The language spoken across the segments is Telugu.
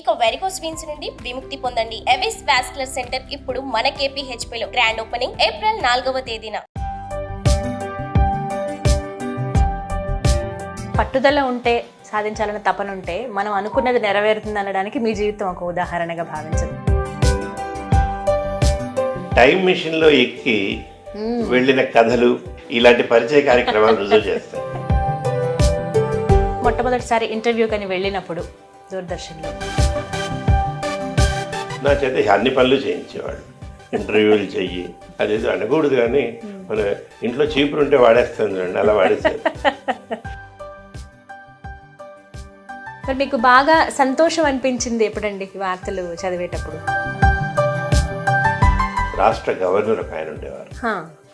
ఇక వెరికోస్ వీన్స్ నుండి విముక్తి పొందండి. ఎవిస్ వాస్కులర్ సెంటర్ ఇప్పుడు మన KPHP లో గ్రాండ్ ఓపెనింగ్ ఏప్రిల్ 4వ తేదీన. పట్టుదల ఉంటే, సాధించాలన్న తపన ఉంటే మనం అనుకున్నది నెరవేరుతుంది అనడానికి మీ జీవితం ఒక ఉదాహరణగా భావించదు. టైం మిషన్ లో ఎక్కి వెళ్ళిన కథలు ఇలాంటి పరిచయ కార్యక్రమాలు రుజువు చేస్తాయి. మొట్టమొదటిసారి ఇంటర్వ్యూ కని వెళ్ళినప్పుడు దూరదర్శన్లో నా చేత అన్ని పనులు చేయించేవాడు. ఇంటర్వ్యూలు చెయ్యి, అదేదో అనకూడదు కానీ మన ఇంట్లో చీపురు ఉంటే వాడేస్తాను చూడండి, అలా వాడేస్తారు. మరి మీకు బాగా సంతోషం అనిపించింది ఎప్పుడండి వార్తలు చదివేటప్పుడు? రాష్ట్ర గవర్నర్ ఒక ఆయన ఉండేవారు.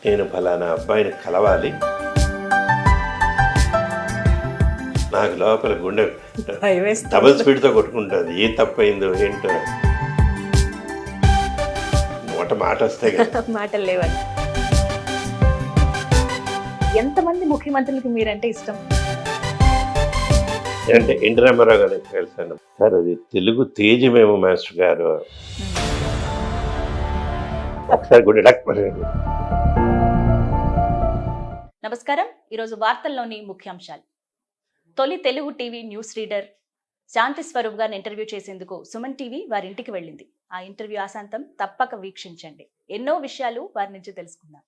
నేను ఫలానా అబ్బాయిని కలవాలి, నాకు లోపల గుండె డబుల్ స్పీడ్తో కొట్టుకుంటుంది, ఏ తప్పైందో ఏంటో. మాట వస్తాయి కదా, మాటలు లేవని. ఎంతమంది ముఖ్యమంత్రులకి మీరంటే ఇష్టం? అంటే ఎన్టీ రామారావు గారికి కలిసాను సార్, అది తెలుగు తేజమేమో మాస్టర్ గారు. ఒకసారి కూడా నమస్కారం. ఈరోజు వార్తల్లోని ముఖ్యాంశాలు. తొలి తెలుగు టీవీ న్యూస్ రీడర్ శాంతి స్వరూప్ గారిని ఇంటర్వ్యూ చేసేందుకు సుమన్ టీవీ వారి ఇంటికి వెళ్ళింది. ఆ ఇంటర్వ్యూ ఆశాంతం తప్పక వీక్షించండి. ఎన్నో విషయాలు వారి నుంచి తెలుసుకుందాం.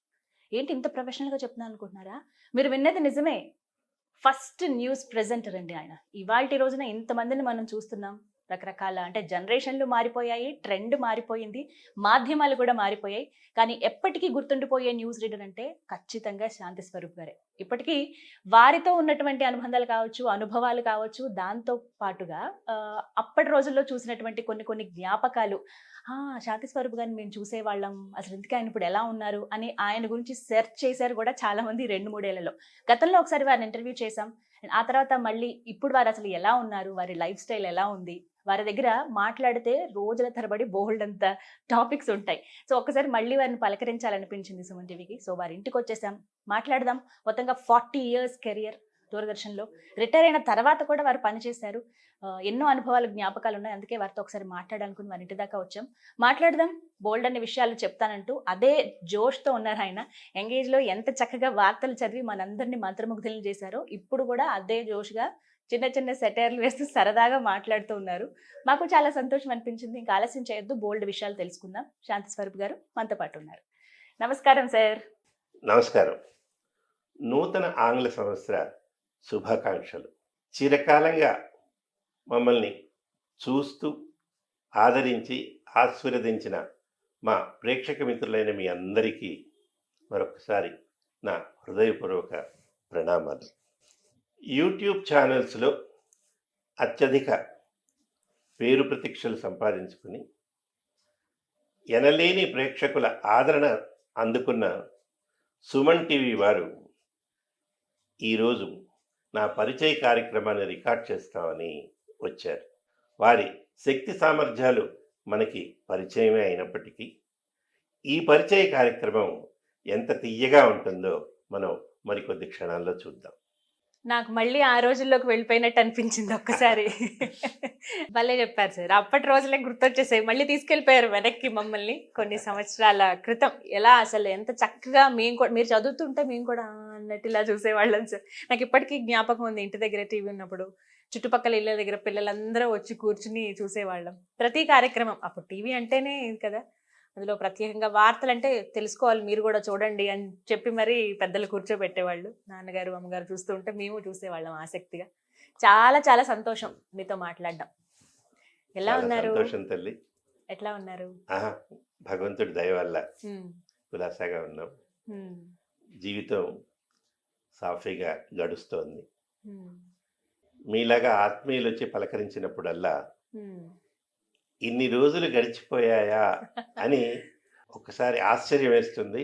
ఏంటి ఇంత ప్రొఫెషనల్గా చెప్తున్నాను అనుకుంటున్నారా? మీరు విన్నది నిజమే. ఫస్ట్ న్యూస్ ప్రెజెంటర్ అండి ఆయన. ఇవాల్టి రోజున ఇంతమందిని మనం చూస్తున్నాం. రకరకాల అంటే జనరేషన్లు మారిపోయాయి, ట్రెండ్ మారిపోయింది, మాధ్యమాలు కూడా మారిపోయాయి. కానీ ఎప్పటికీ గుర్తుండిపోయే న్యూస్ రీడర్ అంటే ఖచ్చితంగా శాంతి స్వరూప్ గారే. ఇప్పటికీ వారితో ఉన్నటువంటి అనుబంధాలు కావచ్చు, అనుభవాలు కావచ్చు, దాంతో పాటుగా అప్పటి రోజుల్లో చూసినటువంటి కొన్ని జ్ఞాపకాలు. శాంతి స్వరూప్ గారిని మేము చూసేవాళ్ళం, అసలు ఇంతకీ ఆయన ఇప్పుడు ఎలా ఉన్నారు అని ఆయన గురించి సెర్చ్ చేశారు కూడా చాలా మంది 2-3 ఏళ్లలో. గతంలో ఒకసారి వారిని ఇంటర్వ్యూ చేశాం. ఆ తర్వాత మళ్ళీ ఇప్పుడు వారు అసలు ఎలా ఉన్నారు, వారి లైఫ్ స్టైల్ ఎలా ఉంది, వారి దగ్గర మాట్లాడితే రోజుల తరబడి బోల్డంత టాపిక్స్ ఉంటాయి. సో ఒక్కసారి మళ్ళీ వారిని పలకరించాలనిపించింది సుమన్ టీవీకి. సో వారి ఇంటికి వచ్చేసాం, మాట్లాడదాం. మొత్తంగా 40 years కెరియర్ దూరదర్శన్లో. రిటైర్ అయిన తర్వాత కూడా వారు పనిచేశారు. ఎన్నో అనుభవాలు, జ్ఞాపకాలు ఉన్నాయి. అందుకే వారితో ఒకసారి మాట్లాడాలనుకుని వారి ఇంటి దాకా వచ్చాం. మాట్లాడదాం, బోల్డ్ అనే విషయాలు చెప్తానంటూ అదే జోష్తో ఉన్నారు ఆయన. ఎంగేజ్లో ఎంత చక్కగా వార్తలు చదివి మనందరినీ మంత్రముగ్ధులను చేశారో ఇప్పుడు కూడా అదే జోష్గా చిన్న సెటైర్లు వేస్తూ సరదాగా మాట్లాడుతూ ఉన్నారు. మాకు చాలా సంతోషం అనిపించింది. ఇంకా ఆలస్యం చేయొద్దు, బోల్డ్ విషయాలు తెలుసుకుందాం. శాంతి స్వరూప్ గారు మనతో పాటు ఉన్నారు. నమస్కారం సార్. నమస్కారం. నూతన ఆంగ్ల సంవత్సర శుభాకాంక్షలు. చిరకాలంగా మమ్మల్ని చూస్తూ ఆదరించి ఆశీర్వదించిన మా ప్రేక్షక మిత్రులైన మీ అందరికీ మరొకసారి నా హృదయపూర్వక ప్రణామాలు. యూట్యూబ్ ఛానల్స్లో అత్యధిక పేరు ప్రతీక్షలు సంపాదించుకుని ఎనలేని ప్రేక్షకుల ఆదరణ అందుకున్న సుమన్ టీవీ వారు ఈరోజు నా పరిచయ కార్యక్రమాన్ని రికార్డ్ చేస్తామని వచ్చారు. వారి శక్తి సామర్థ్యాలు మనకి పరిచయమే అయినప్పటికీ ఈ పరిచయ కార్యక్రమం ఎంత తీయగా ఉంటుందో మనం మరికొద్ది క్షణాల్లో చూద్దాం. నాకు మళ్ళీ ఆ రోజుల్లోకి వెళ్ళిపోయినట్టు అనిపించింది ఒక్కసారి. భలే చెప్పారు సార్. అప్పటి రోజులే గుర్తొచ్చేసాయి. మళ్ళీ తీసుకెళ్ళిపోయారు వెనక్కి మమ్మల్ని కొన్ని సంవత్సరాల క్రితం. ఎలా అసలు ఎంత చక్కగా మేము కూడా, మీరు చదువుతుంటే మేము కూడా అన్నట్టు ఇలా చూసేవాళ్ళం సార్. నాకు ఇప్పటికీ జ్ఞాపకం ఉంది. ఇంటి దగ్గర టీవీ ఉన్నప్పుడు చుట్టుపక్కల ఇళ్ళ దగ్గర పిల్లలందరూ వచ్చి కూర్చుని చూసేవాళ్ళం ప్రతి కార్యక్రమం. అప్పుడు టీవీ అంటేనే కదా, అందులో ప్రత్యేకంగా వార్తలు అంటే తెలుసుకోవాలి, మీరు కూడా చూడండి అని చెప్పి మరీ పెద్దలు కూర్చోబెట్టేవాళ్ళు. నాన్నగారు అమ్మగారు చూస్తూ ఉంటే మేము చూసేవాళ్ళం ఆసక్తిగా. చాలా చాలా సంతోషం మీతో మాట్లాడడం. ఎలా ఉన్నారు? సంతోషం తల్లి. ఎట్లా ఉన్నారు? భగవంతుడి దయ వల్ల కులాసాగా ఉన్నాం. జీవితం సాఫీగా గడుస్తోంది. మీలాగా ఆత్మీయులు వచ్చి పలకరించినప్పుడల్లా ఇన్ని రోజులు గడిచిపోయాయా అని ఒకసారి ఆశ్చర్యం వేస్తుంది,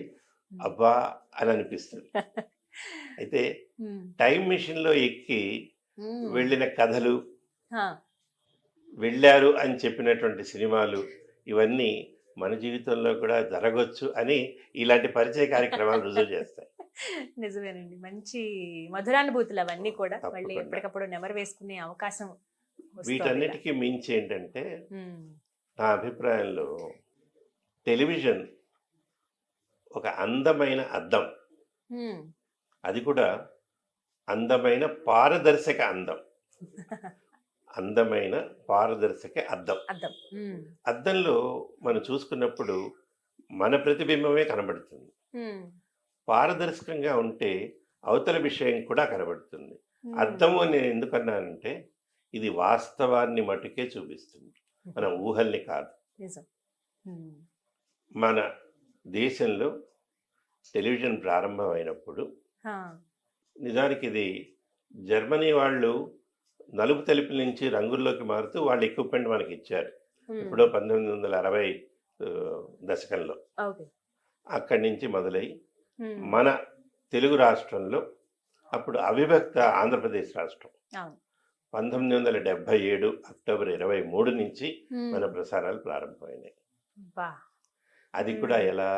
అబ్బా అని అనిపిస్తుంది. అయితే టైం మిషన్ లో ఎక్కి వెళ్ళిన కథలు, వెళ్ళారు అని చెప్పినటువంటి సినిమాలు, ఇవన్నీ మన జీవితంలో కూడా జరగవచ్చు అని ఇలాంటి పరిచయ కార్యక్రమాలు రుజువు చేస్తాయి. నిజమేనండి. మంచి మధురానుభూతులు అవన్నీ కూడా మళ్ళీ ఎప్పటికప్పుడు నెమరు వేసుకునే అవకాశం వస్తోంది ఇలా. వీటన్నిటికీ మించి ఏంటంటే ఉమ్, నా అభిప్రాయంలో టెలివిజన్ ఒక అందమైన అద్దం, ఉమ్. అది కూడా అందమైన పారదర్శక అందం, అందమైన పారదర్శక అద్దం. అర్థం. అద్దంలో మనం చూసుకున్నప్పుడు మన ప్రతిబింబమే కనబడుతుంది. ఉమ్, పారదర్శకంగా ఉంటే అవతల విషయం కూడా కనబడుతుంది. ఉమ్. అద్దము అని నేను ఎందుకన్నానంటే ఇది వాస్తవాన్ని మటుకే చూపిస్తుంది, మన ఊహల్ని కాదు. నిజం. ఉమ్, మన దేశంలో టెలివిజన్ ప్రారంభమైనప్పుడు ఆ, నిజానికి ఇది జర్మనీ వాళ్ళు నలుపు తెలుపుల నుంచి రంగుల్లోకి మారుతూ వాళ్ళ ఎక్విప్మెంట్ మనకి ఇచ్చారు. ఉమ్. ఎప్పుడో 1960 దశకంలో ఓకే. అక్కడి నుంచి మొదలై ఉమ్, మన తెలుగు రాష్ట్రంలో అప్పుడు అవిభక్త ఆంధ్రప్రదేశ్ రాష్ట్రం అవును. 1977 అక్టోబర్ 23 నుంచి ఉమ్, మన ప్రసారాలు ప్రారంభమైనాయి. బా. అది కూడా ఉమ్. ఎలా,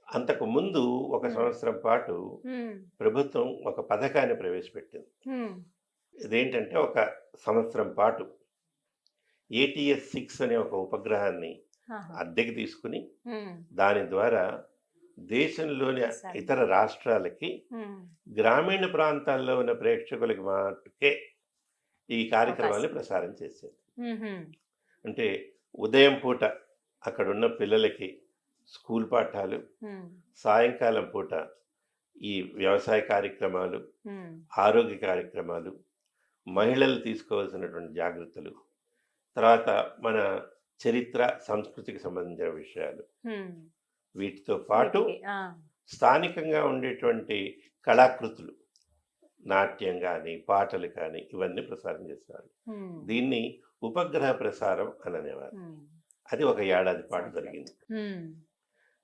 అంతకు ముందు ఒక సంవత్సరం పాటు ఉమ్, ప్రభుత్వం ఒక పథకాన్ని ప్రవేశపెట్టింది. ఉమ్, ఇదేంటంటే ఒక సంవత్సరం పాటు ATS 6 అనే ఒక ఉపగ్రహాన్ని ఆహా. అద్దెకి తీసుకుని ఉమ్, దాని ద్వారా దేశంలోని సరే. ఇతర రాష్ట్రాలకి ఉమ్, గ్రామీణ ప్రాంతాల్లో ఉన్న ప్రేక్షకులకి మాటకే ఈ కార్యక్రమాన్ని అవకాశం. ప్రసారం చేసేది. ఉహుం, అంటే ఉదయం పూట అక్కడున్న పిల్లలకి స్కూల్ పాఠాలు, ఉమ్, సాయంకాలం పూట ఈ వ్యవసాయ కార్యక్రమాలు, ఉమ్, ఆరోగ్య కార్యక్రమాలు, మహిళలు తీసుకోవాల్సినటువంటి జాగ్రత్తలు, తర్వాత మన చరిత్ర సంస్కృతికి సంబంధించిన విషయాలు, ఉమ్. వీటితో పాటు వీటికి, ఆ, స్థానికంగా ఉండేటువంటి కళాకృతులు, నాట్యం కానీ పాటలు కానీ ఇవన్నీ ప్రసారం చేసేవారు. ఉమ్, దీన్ని ఉపగ్రహ ప్రసారం అని అనేవారు. ఉమ్, అది ఒక ఏడాది పాటు జరిగింది. ఉమ్,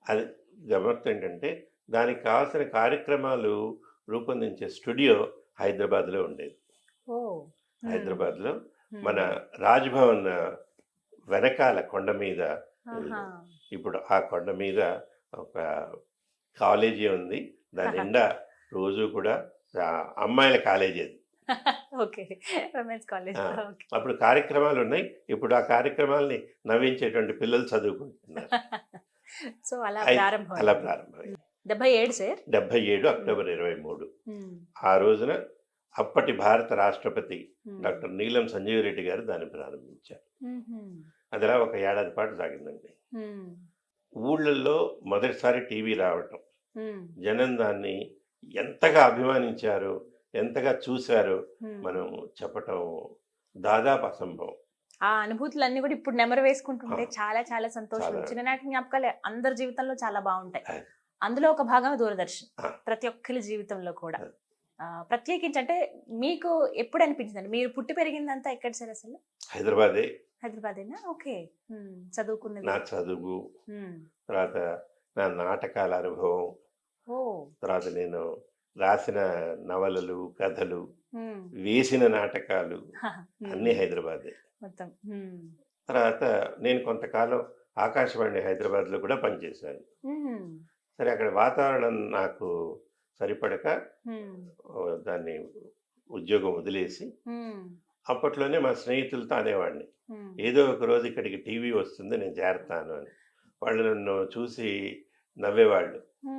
అది గమ్మత్తు ఏంటంటే దానికి కావాల్సిన కార్యక్రమాలు రూపొందించే స్టూడియో హైదరాబాద్లో ఉండేది. ఓ. హైదరాబాద్లో ఉమ్, మన రాజ్భవన్ వెనకాల కొండ మీద, ఆహా. ఇప్పుడు ఆ కొండ మీద ఒక కాలేజీ ఉంది. దాని నిండా రోజు కూడా అమ్మాయిల కాలేజీ అది. ఓకే. Women's college. ఆ, ఓకే. అప్పుడు కార్యక్రమాలు ఉన్నాయి. ఇప్పుడు ఆ కార్యక్రమాల్ని నవ్వించేటువంటి పిల్లలు చదువుకుంటున్నారు. సో అలా అలా ప్రారంభం. ప్రారంభమైంది. 77 సార్. 77 అక్టోబర్ 23 ఉమ్, ఆ రోజున అప్పటి భారత రాష్ట్రపతి ఉమ్, డాక్టర్ నీలం సంజీవ్ రెడ్డి గారు దాన్ని ప్రారంభించారు. ఉహుం, అదిలా ఒక ఏడాది పాటు సాగిందండి. ఉమ్, ఊళ్ళల్లో మొదటిసారి టీవీ రావటం, ఉమ్, జనం దాన్ని ఎంతగా అభిమానించారు, ఎంతగా చూశారు ఉమ్. మనం చెప్పటం దాదాపు అసంభవం. ఆ అనుభూతులన్నీ కూడా ఇప్పుడు నెమరు వేసుకుంటుంటే ఆ. చాలా చాలా సంతోషం. చాలా. చిన్ననాటి జ్ఞాపకాలు అందరి జీవితంలో చాలా బాగుంటాయి. ఆ. అందులో ఒక భాగం దూరదర్శన్. ఆ. ప్రతి ఒక్కరి జీవితంలో కూడా ఆ. ప్రత్యేకించి అంటే మీకు ఎప్పుడు అనిపించిందండి? మీరు పుట్టి పెరిగిందంతా ఎక్కడ సార్ అసలు? హైదరాబాదే హైదరాబాదేనా? ఓకే. చదువుకున్నది. నా చదువు, ఉమ్, తర్వాత నా నాటకాల అనుభవం, ఓ. తర్వాత నేను రాసిన నవలలు, కథలు, ఉమ్, వేసిన నాటకాలు ఉమ్, అన్నీ హైదరాబాదే. మొత్తం. తర్వాత నేను కొంతకాలం ఆకాశవాణి హైదరాబాద్లో కూడా పనిచేశాను. సరే, అక్కడ వాతావరణం నాకు సరిపడక దాన్ని ఉద్యోగం వదిలేసి అప్పట్లోనే మా స్నేహితులతో అనేవాడిని, ఏదో ఒక రోజు ఇక్కడికి టీవీ వస్తుంది, నేను చేరతాను అని. వాళ్ళు నన్ను చూసి నవ్వేవాళ్ళు,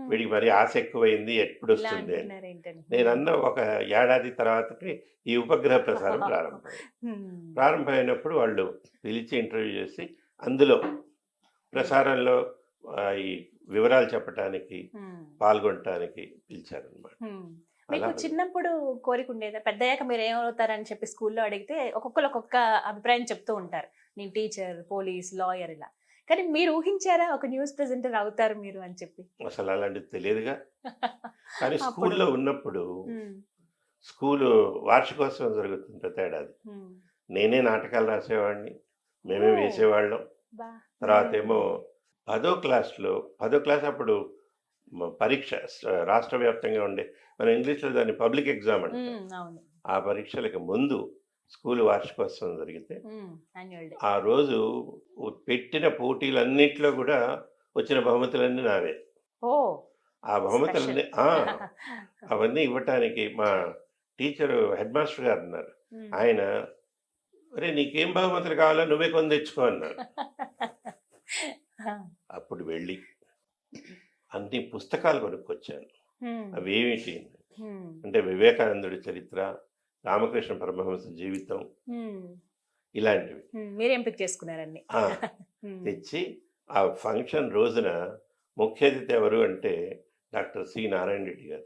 వీడికి మరి ఆశ ఎక్కువైంది, ఎప్పుడు వస్తుంది అని. నేనన్న ఒక ఏడాది తర్వాతకి ఈ ఉపగ్రహ ప్రసారం ప్రారంభమైనప్పుడు వాళ్ళు పిలిచి ఇంటర్వ్యూ చేసి అందులో ప్రసారంలో ఈ వివరాలు చెప్పడానికి, పాల్గొనటానికి పిలిచారనమాట. మీకు చిన్నప్పుడు కోరిక ఉండేదా పెద్దయ్యాక మీరు ఏమవుతారని చెప్పి స్కూల్లో అడిగితే ఒక్కొక్కరు ఒక్కొక్క అభిప్రాయం చెప్తూ ఉంటారు, నేను టీచర్, పోలీస్, లాయర్ ఇలా. కానీ మీరు ఊహించారా ఒక న్యూస్ ప్రెజెంటర్ అవుతారు మీరు అని చెప్పి? అసలు అలాంటిది తెలియదుగా. కానీ స్కూల్లో ఉన్నప్పుడు స్కూలు వార్షికోత్సవం జరుగుతుంది ప్రతి ఏడాది. నేనే నాటకాలు రాసేవాడిని, మేమే వేసేవాళ్ళం. తర్వాత ఏమో 10వ క్లాస్ అప్పుడు పరీక్ష రాష్ట్ర వ్యాప్తంగా ఉండే, మన ఇంగ్లీష్లో దాన్ని పబ్లిక్ ఎగ్జామ్ అంటాం. ఆ పరీక్షలకు ముందు స్కూల్ వార్షికోత్సవం జరిగితే ఆ రోజు పెట్టిన పోటీలన్నిట్లో కూడా వచ్చిన బహుమతులన్నీ నావే. ఆ బహుమతులన్నీ అవన్నీ ఇవ్వటానికి మా టీచరు, హెడ్ మాస్టర్ గారు ఉన్నారు, ఆయన "ఒరేయ్! నీకేం బహుమతులు కావాలో నువ్వే కొని తెచ్చుకో" అన్నారు. ఆ, అప్పుడు వెళ్ళి అన్ని పుస్తకాలు కొనుక్కొచ్చాను. హ్మ్, అవేమిటి హ్మ్, అంటే వివేకానందుడి చరిత్ర, రామకృష్ణ పరమహంస జీవితం హ్మ్, ఇలాంటివి. మీరు ఎంపిక చేసుకున్నారన్ని. ఆ! తెచ్చి ఆ ఫంక్షన్ రోజున ముఖ్య అతిథి ఎవరు అంటే డాక్టర్ సి. నారాయణ రెడ్డి గారు.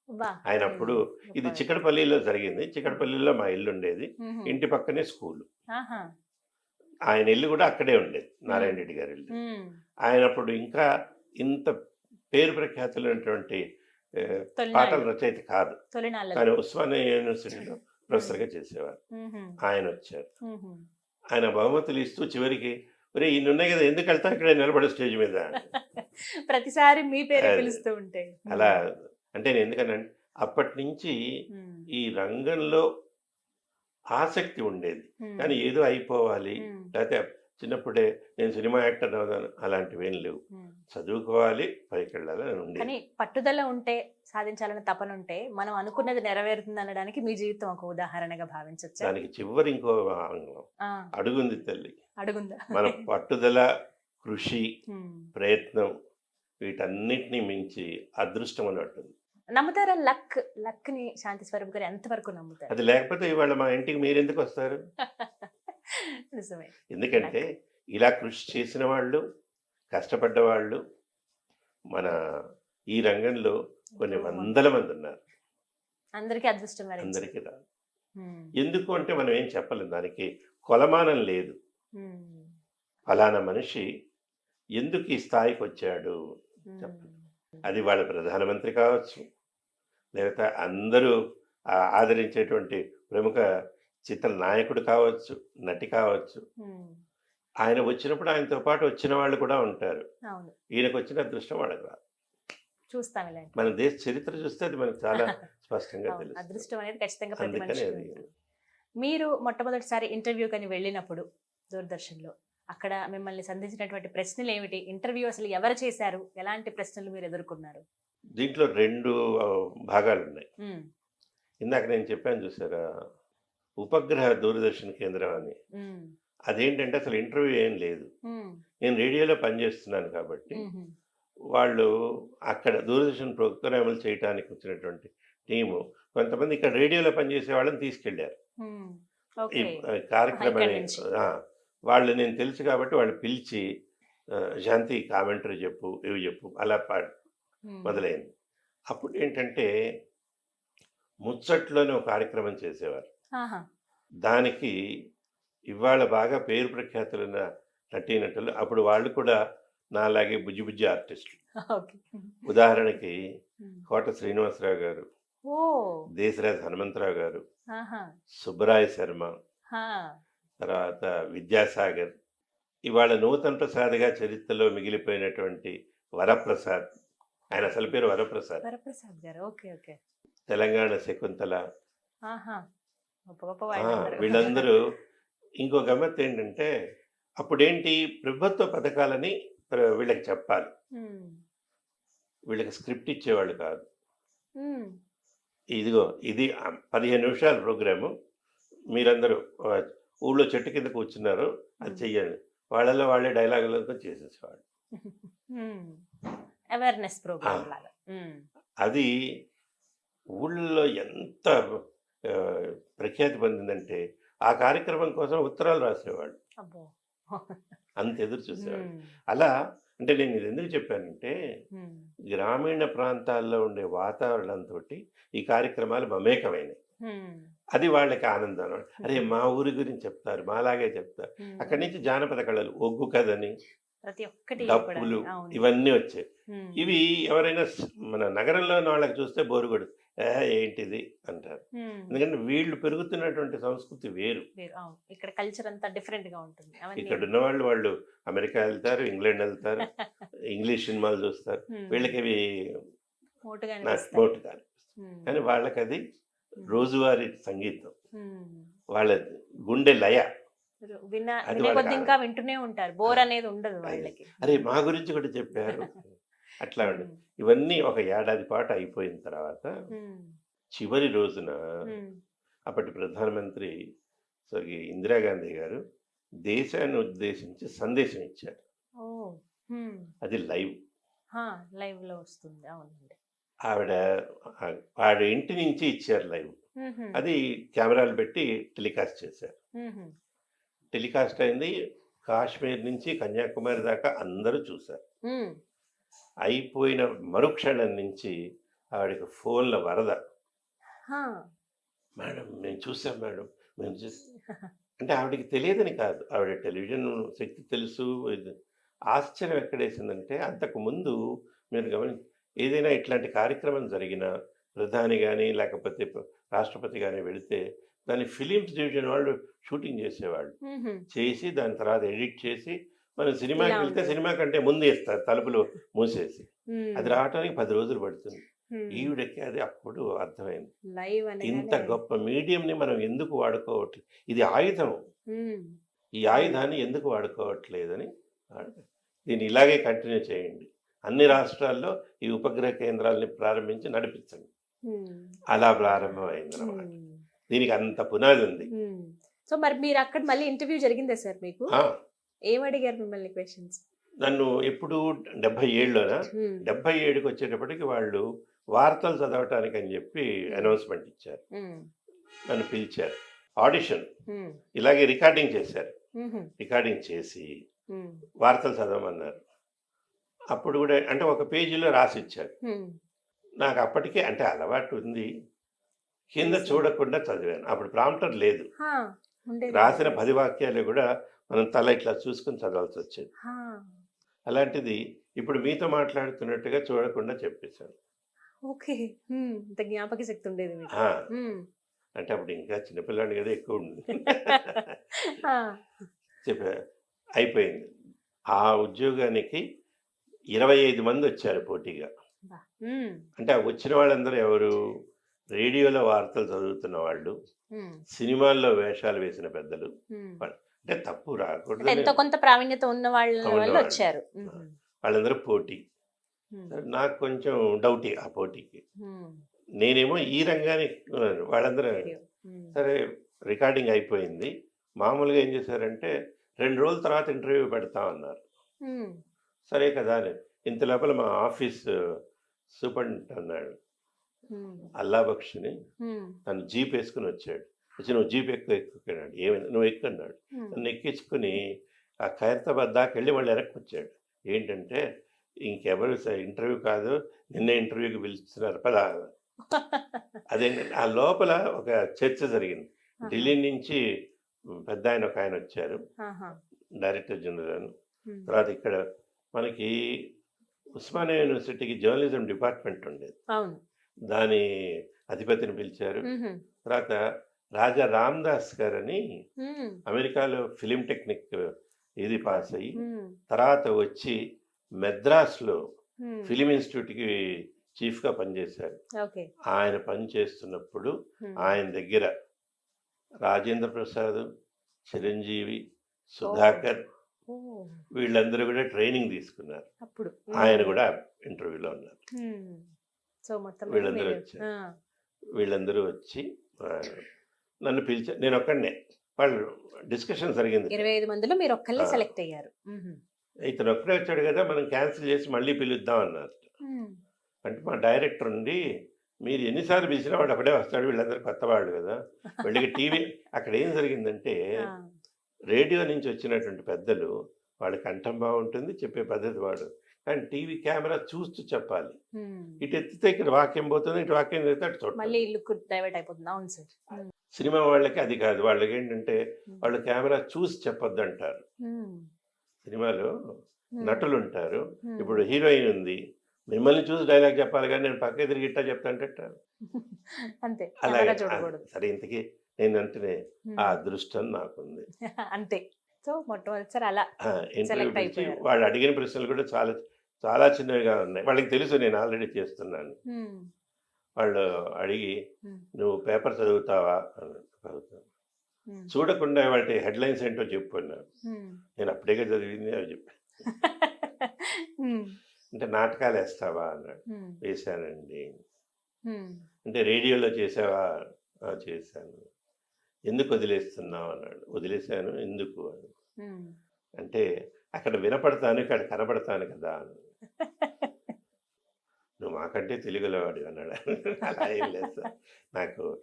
వా ఆయన అప్పుడు గొప్ప ఇది వ్యక్తి. చిక్కడపల్లిలో జరిగింది. చిక్కడపల్లిలో మా ఇల్లుండేది. మ్మ్. ఇంటి పక్కనే స్కూలు. ఆహా. ఆయన ఇల్లు కూడా అక్కడే ఉండేది. నారాయణ రెడ్డి గారి ఇల్లు. మ్మ్. ఆయన అప్పుడు ఇంకా ఇంత పేరు ప్రఖ్యాతులైనటువంటి పాటల తొలినాళ్ళు రచయిత కాదు. తొలినాళ్ళలో. కానీ ఉస్మానియా యూనివర్సిటీలో ప్రొఫెసర్‌గా చేసేవారు. మ్మ్. ఆయన వచ్చారు. మ్మ్. ఆయన బహుమతులు ఇస్తూ చివరికి "ఒరేయ్! ఇన్నున్నాయి కదా! ఎందుకెళ్తావు ఇక్కడే నిలబడు స్టేజ్ మీద" ప్రతిసారి మీ పేరే అది. పిలుస్తూ ఉంటే. అలా అంటే నేను ఎందుకనంటే అప్పటినుంచి మ్మ్. ఈ రంగంలో ఆసక్తి ఉండేది. మ్మ్. కానీ ఏదో అయిపోవాలి, మ్మ్. లేతే చిన్నప్పుడే నేను సినిమా యాక్టర్ అవుతాను అలాంటివేం లేవు. మ్మ్. చదువుకోవాలి, పైకెళ్ళాలి అని ఉండేది. కానీ పట్టుదల ఉంటే, సాధించాలనే తపన ఉంటే మనం అనుకున్నది నెరవేరుతుంది అనడానికి మీ జీవితం ఒక ఉదాహరణగా భావించొచ్చా? దానికి చివరి ఇంకో ఆంగ్లం ఆ, అడుగుంది తల్లి. అడుగుందా? మన పట్టుదల, కృషి, మ్మ్. ప్రయత్నం వీటన్నిటిని మించి అదృష్టం అని ఉంటుంది. నమ్ముతారా లక్ ని శాంతి స్వరూప్ గారు ఎంతవరకు నమ్ముతారు? అది లేకపోతే ఇవాళ మా ఇంటికి మీరెందుకు వస్తారు? నిజమే. ఎందుకంటే ఇలా కృషి చేసిన వాళ్ళు, కష్టపడ్డ వాళ్ళు మన ఈ రంగంలో కొన్ని వందల మంది ఉన్నారు. అందరికీ అదృష్టం వరించింది. అందరికీ రాదు. మ్మ్. ఎందుకు అంటే మనం ఏం చెప్పలేం. దానికి కొలమానం లేదు. మ్మ్. ఫలానా మనిషి ఎందుకు ఈ స్థాయికి వచ్చాడు మ్మ్. అది వాళ్ళ ప్రధానమంత్రి కావచ్చు, లేకపోతే అందరూ ఆదరించేటువంటి ప్రముఖ చిత్ర నాయకుడు కావచ్చు, నటి కావచ్చు. మ్మ్. ఆయన వచ్చినప్పుడు ఆయనతో పాటు వచ్చిన వాళ్ళు కూడా ఉంటారు. అవును, ఈయనకు వచ్చిన అదృష్టం వాళ్ళకి రాదు. చూస్తాం ఇలాంటి. మన దేశ చరిత్ర చూస్తే అది మనకు చాలా స్పష్టంగా అవును, తెలుస్తుంది. అదృష్టం అనేది ఖచ్చితంగా ప్రతి అందుకని మనిషికి అది ఉంటుంది. మీరు మొట్టమొదటిసారి ఇంటర్వ్యూ కని వెళ్ళినప్పుడు దూరదర్శన్లో అక్కడ మిమ్మల్ని సంధించినటువంటి ప్రశ్నలు ఏమిటి? ఇంటర్వ్యూ అసలు ఎవరు చేశారు? ఎలాంటి ప్రశ్నలు మీరు ఎదుర్కొన్నారు? దీంట్లో 2 భాగాలు ఉన్నాయి. మ్మ్. ఇందాక నేను చెప్పాను చూసారా, ఉపగ్రహ దూరదర్శన్ కేంద్రం అని. మ్మ్. అదేంటంటే అసలు ఇంటర్వ్యూ ఏం లేదు. మ్మ్. నేను రేడియోలో పనిచేస్తున్నాను కాబట్టి మ్మ్. వాళ్ళు అక్కడ దూరదర్శన్ ప్రోగ్రాములు చేయడానికి వచ్చినటువంటి టీము కొంతమంది ఇక్కడ రేడియోలో పనిచేసే వాళ్ళని తీసుకెళ్లారు. మ్మ్. ఈ ఓకే. కార్యక్రమం ఇక్కడి నుంచి. వాళ్ళు నేను తెలుసు కాబట్టి వాళ్ళు పిలిచి శాంతి కామెంటరీ చెప్పు, ఇవి చెప్పు అలా మ్మ్. మొదలైంది. అప్పుడు ఏంటంటే ముచ్చట్లోనే ఒక కార్యక్రమం చేసేవారు. ఆహా. దానికి ఇవాళ బాగా పేరు ప్రఖ్యాతులున్న నటీనటులు అప్పుడు వాళ్ళు కూడా నాలాగే బుజ్జి బుజ్జి ఆర్టిస్టులు. ఓకే. ఉదాహరణకి మ్మ్. కోట శ్రీనివాసరావు గారు, ఓ. దేశరాజ్ హనుమంతరావు గారు, ఆహా. సుబ్బరాయ శర్మ, హా. తర్వాత విద్యాసాగర్, ఇవాళ నూతన్ ప్రసాద్గా చరిత్రలో మిగిలిపోయినటువంటి వరప్రసాద్, ఆయన అసలు పేరు వరప్రసాద్, వరప్రసాద్ గారు. Okay, okay. తెలంగాణ శకుంతల, ఆహా. గొప్ప గొప్ప వాళ్ళందరూ. వీళ్ళందరూ. ఇంకో గమ్మత్ ఏంటంటే అప్పుడేంటి ప్రభుత్వ పథకాలని వీళ్ళకి చెప్పాలి. మ్మ్. వీళ్ళకి స్క్రిప్ట్ ఇచ్చేవాళ్ళు కాదు. మ్మ్. ఇదిగో ఇది 15 నిమిషాల ప్రోగ్రాము, మీరందరూ ఊళ్ళో చెట్టు కింద కూర్చున్నారు, అది చెయ్యండి. వాళ్ళలో వాళ్ళే డైలాగులతో చేసేసేవాళ్ళు. అవేర్నెస్ ప్రోగ్రామ్ లాగా. మ్మ్. అది ఊళ్ళో ఎంత ప్రఖ్యాతి పొందిందంటే ఆ కార్యక్రమం కోసం ఉత్తరాలు రాసేవాళ్ళు, అబ్బో. అంత ఎదురు చూసేవాళ్ళు. మ్మ్. అలా అంటే నేను ఇది ఎందుకు చెప్పానంటే మ్మ్. గ్రామీణ ప్రాంతాల్లో ఉండే వాతావరణంతో ఈ కార్యక్రమాలు మమేకమైనవి. మ్మ్. అది వాళ్ళకి ఆనందం అన్నమాట. అరే మా ఊరి గురించి చెప్తారు, మాలాగే చెప్తారు. మ్మ్. అక్కడి నుంచి జానపద కళలు, ఒగ్గు కథని, ప్రతి ఒక్కటి డప్పులు, కూడా. అవును. ఇవన్నీ వచ్చాయి. మ్మ్. ఇవి ఎవరైనా మన నగరంలో ఉన్న వాళ్ళకి చూస్తే బోరు కొడు, ఏంటిది అంటారు. మ్మ్. ఎందుకంటే వీళ్ళు పెరుగుతున్నటువంటి సంస్కృతి వేరు. వేరు. అవును, ఇక్కడ కల్చర్ అంతా డిఫరెంట్ గా ఉంటుంది. అవన్నీ. ఇక్కడ ఉన్న వాళ్ళు అమెరికా వెళ్తారు, ఇంగ్లాండ్ వెళ్తారు, ఇంగ్లీష్ సినిమాలు చూస్తారు. మ్మ్. వీళ్ళకి ఇవి మోటుగా నాకు అనిపిస్తాయి. నోటు కాదు. మ్మ్. కానీ వాళ్ళకి అది రోజువారీ సంగీతం, మ్మ్. వాళ్ళ గుండె లయ. వినే అది కొద్ది వాళ్ళకి ఇంకా వింటూనే ఉంటారు. బోర్ అనేది ఉండదు వాళ్ళకి. అరే మా గురించి కూడా చెప్పారు అట్లా ఉండే. మ్మ్. ఇవన్నీ ఒక ఏడాది పాటు అయిపోయిన తర్వాత మ్మ్. చివరి రోజున మ్మ్. అప్పటి ప్రధానమంత్రి స్వర్గీయ ఇందిరాగాంధీ గారు దేశాన్ని ఉద్దేశించి సందేశం ఇచ్చారు. ఓ అది లైవ్. లైవ్ లో వస్తుంది, అవునండి. ఆవిడ ఆవిడ ఇంటి నుంచి ఇచ్చారు లైవ్. అది కెమెరాలు పెట్టి టెలికాస్ట్ చేశారు. టెలికాస్ట్ అయింది. కాశ్మీర్ నుంచి కన్యాకుమారి దాకా అందరూ చూశారు. అయిపోయిన మరుక్షణం నుంచి ఆవిడకి ఫోన్ల వరద. మేడం మేము చూసాం మేడం, మేము చూసి అంటే ఆవిడకి తెలియదని కాదు, ఆవిడ టెలివిజన్ శక్తి తెలుసు. ఆశ్చర్యం ఎక్కడేసిందంటే అంతకుముందు మీరు ఏదైనా ఇట్లాంటి కార్యక్రమం జరిగినా ప్రధాని కానీ లేకపోతే రాష్ట్రపతి కానీ వెళితే దాన్ని ఫిలిమ్స్ డివిజన్ వాళ్ళు షూటింగ్ చేసేవాళ్ళు. చేసి దాని తర్వాత ఎడిట్ చేసి మనం సినిమాకి వెళ్తే సినిమా కంటే ముందు వేస్తారు తలుపులు మూసేసి. అది రావడానికి 10 రోజులు పడుతుంది. ఈవిడకి అది అప్పుడు అర్థమైంది, ఇంత గొప్ప మీడియంని మనం ఎందుకు వాడుకోవట్లేదు, ఇది ఆయుధం, ఈ ఆయుధాన్ని ఎందుకు వాడుకోవట్లేదని. దీన్ని ఇలాగే కంటిన్యూ చేయండి, అన్ని రాష్ట్రాల్లో ఈ ఉపగ్రహ కేంద్రాలని ప్రారంభించి నడిపించండి. అలా ప్రారంభమైంది అన్నమాట. దీనికి అంత పునాది ఉంది. సో మరి మీరు అక్కడ మళ్ళీ ఇంటర్వ్యూ జరిగిందే సార్ మీకు? ఏం అడిగారు మిమ్మల్ని క్వశ్చన్స్? నన్ను ఎప్పుడు 77లోనా 77కి వచ్చేటప్పటికి వాళ్ళు వార్తలు చదవటానికి అని చెప్పి అనౌన్స్మెంట్ ఇచ్చారు. నన్ను పిలిచారు, ఆడిషన్ ఇలాగే రికార్డింగ్ చేశారు. రికార్డింగ్ చేసి వార్తలు చదవమన్నారు. అప్పుడు కూడా అంటే ఒక పేజీలో రాసి ఇచ్చారు. నాకు అప్పటికే అంటే అలవాటు ఉంది, కింద చూడకుండా చదివాను. అప్పుడు ప్రాంప్టర్ లేదు, రాసిన 10 వాక్యాలు కూడా మనం తల ఇట్లా చూసుకుని చదవాల్సి వచ్చేది. అలాంటిది ఇప్పుడు మీతో మాట్లాడుతున్నట్టుగా చూడకుండా చెప్పేశాను. ఓకే, జ్ఞాపక శక్తి ఉండేది. అంటే అప్పుడు ఇంకా చిన్నపిల్లాడి కదా ఎక్కువ ఉంది. చెప్పా, అయిపోయింది. ఆ ఉద్యోగానికి 25 మంది వచ్చారు పోటీగా. అంటే వచ్చిన వాళ్ళందరూ ఎవరు? రేడియోలో వార్తలు చదువుతున్న వాళ్ళు, సినిమాల్లో వేషాలు వేసిన పెద్దలు. అంటే తప్పు రాకూడదు, ఎంతో కొంత ప్రావీణ్యత ఉన్న వాళ్ళు వచ్చారు. వాళ్ళందరూ పోటీ. నాకు కొంచెం డౌటీ ఆ పోటీకి. నేనేమో ఈ రంగానికి, వాళ్ళందరూ సరే. రికార్డింగ్ అయిపోయింది. మామూలుగా ఏం చేశారంటే 2 రోజుల తర్వాత ఇంటర్వ్యూ పెడతామన్నారు. సరే కదా అని ఇంత లోపల మా ఆఫీస్ సూపరింటెండెంట్ అన్నాడు, అల్లా బక్షిని, తను జీప్ వేసుకుని వచ్చాడు. వచ్చి నువ్వు జీప్ ఎక్కున్నాడు. ఏమైంది, నువ్వు ఎక్కున్నాడు. నన్ను ఎక్కించుకుని ఆ ఖైరతాబాద్ దాకా వెళ్ళి మళ్ళీ వెనక్కి వచ్చాడు. ఏంటంటే ఇంకెవరు ఇంటర్వ్యూ కాదు, నిన్నే ఇంటర్వ్యూకి పిలుస్తున్నారు పదా. అదేంటంటే ఆ లోపల ఒక చర్చ జరిగింది. ఢిల్లీ నుంచి పెద్ద ఆయన ఒక ఆయన వచ్చారు, డైరెక్టర్ జనరల్. తర్వాత ఇక్కడ మనకి ఉస్మానియా యూనివర్సిటీకి జర్నలిజం డిపార్ట్మెంట్ ఉండేది, దాని అధిపతిని పిలిచారు. తర్వాత రాజా రామ్దాస్ గారని అమెరికాలో ఫిలిం టెక్నిక్ ఇది పాస్ అయ్యి తర్వాత వచ్చి మెద్రాస్లో ఫిలిం ఇన్స్టిట్యూట్కి చీఫ్గా పనిచేశారు. ఆయన పనిచేస్తున్నప్పుడు ఆయన దగ్గర రాజేంద్ర ప్రసాద్, చిరంజీవి, సుధాకర్ వీళ్ళందరూ కూడా ట్రైనింగ్ తీసుకున్నారు. ఆయన కూడా ఇంటర్వ్యూలో ఉన్నారు. వీళ్ళందరూ వచ్చి నన్ను పిలిచారు. నేను ఒక్కడనే, వాళ్ళు డిస్కషన్ జరిగింది. 25 మందిలో మీరు ఒక్కళ్ళే సెలెక్ట్ అయ్యారు. ఇతను ఒక్కడే వచ్చాడు కదా, మనం క్యాన్సిల్ చేసి మళ్ళీ పిలుద్దాం అన్నారు. అంటే మా డైరెక్టర్ ఉండి, మీరు ఎన్నిసార్లు పిలిచినా వాడు అక్కడే వస్తాడు, వీళ్ళందరూ కొత్త వాళ్ళు కదా. వీళ్ళకి టీవీ అక్కడ ఏం జరిగిందంటే రేడియో నుంచి వచ్చినటువంటి పెద్దలు, వాళ్ళ కంఠం బాగుంటుంది, చెప్పే పద్ధతి వాడు, కానీ టీవీ కెమెరా చూస్తూ చెప్పాలి. ఇటు ఎత్తితే ఇక్కడ వాక్యం పోతుంది, ఇటు వాక్యం ఎత్తితే అటు చూడాలి. సినిమా వాళ్ళకి అది కాదు. వాళ్ళకి ఏంటంటే వాళ్ళు కెమెరా చూసి చెప్పొద్దు అంటారు. సినిమాలో నటులు ఉంటారు, ఇప్పుడు హీరోయిన్ ఉంది, మిమ్మల్ని చూసి డైలాగ్ చెప్పాలి కానీ నేను పక్క తిరిగి ఇట్టా చెప్తాంటే అలాగే. సరే, ఇంతకీ నేను అంటే ఆ అదృష్టం నాకుంది అంతే. సో మొట్టమొదటిసారి అలా ఇంటర్వ్యూ వాళ్ళు అడిగిన ప్రశ్నలు కూడా చాలా చాలా చిన్నవిగా ఉన్నాయి. వాళ్ళకి తెలుసు నేను ఆల్రెడీ చేస్తున్నాను. వాళ్ళు అడిగి నువ్వు పేపర్ చదువుతావా చదువుతాను, చూడకుండా వాటి హెడ్లైన్స్ ఏంటో చెప్పు అన్నారు. నేను అప్పుడేగా చదివింది అవి చెప్పాను. అంటే నాటకాలు వేస్తావా అన్నాడు. వేశానండి. అంటే రేడియోలో చేసావా? చేశాను. ఎందుకు వదిలేస్తున్నావు అన్నాడు. వదిలేశాను ఎందుకు అని. ఉమ్. అంటే అక్కడ వినపడతాను ఇక్కడ కనపడతాను కదా అని. నువ్వు మాకంటే తెలుగులోవాడు అన్నాడు. అలా ఏం లేదు సార్, నాకు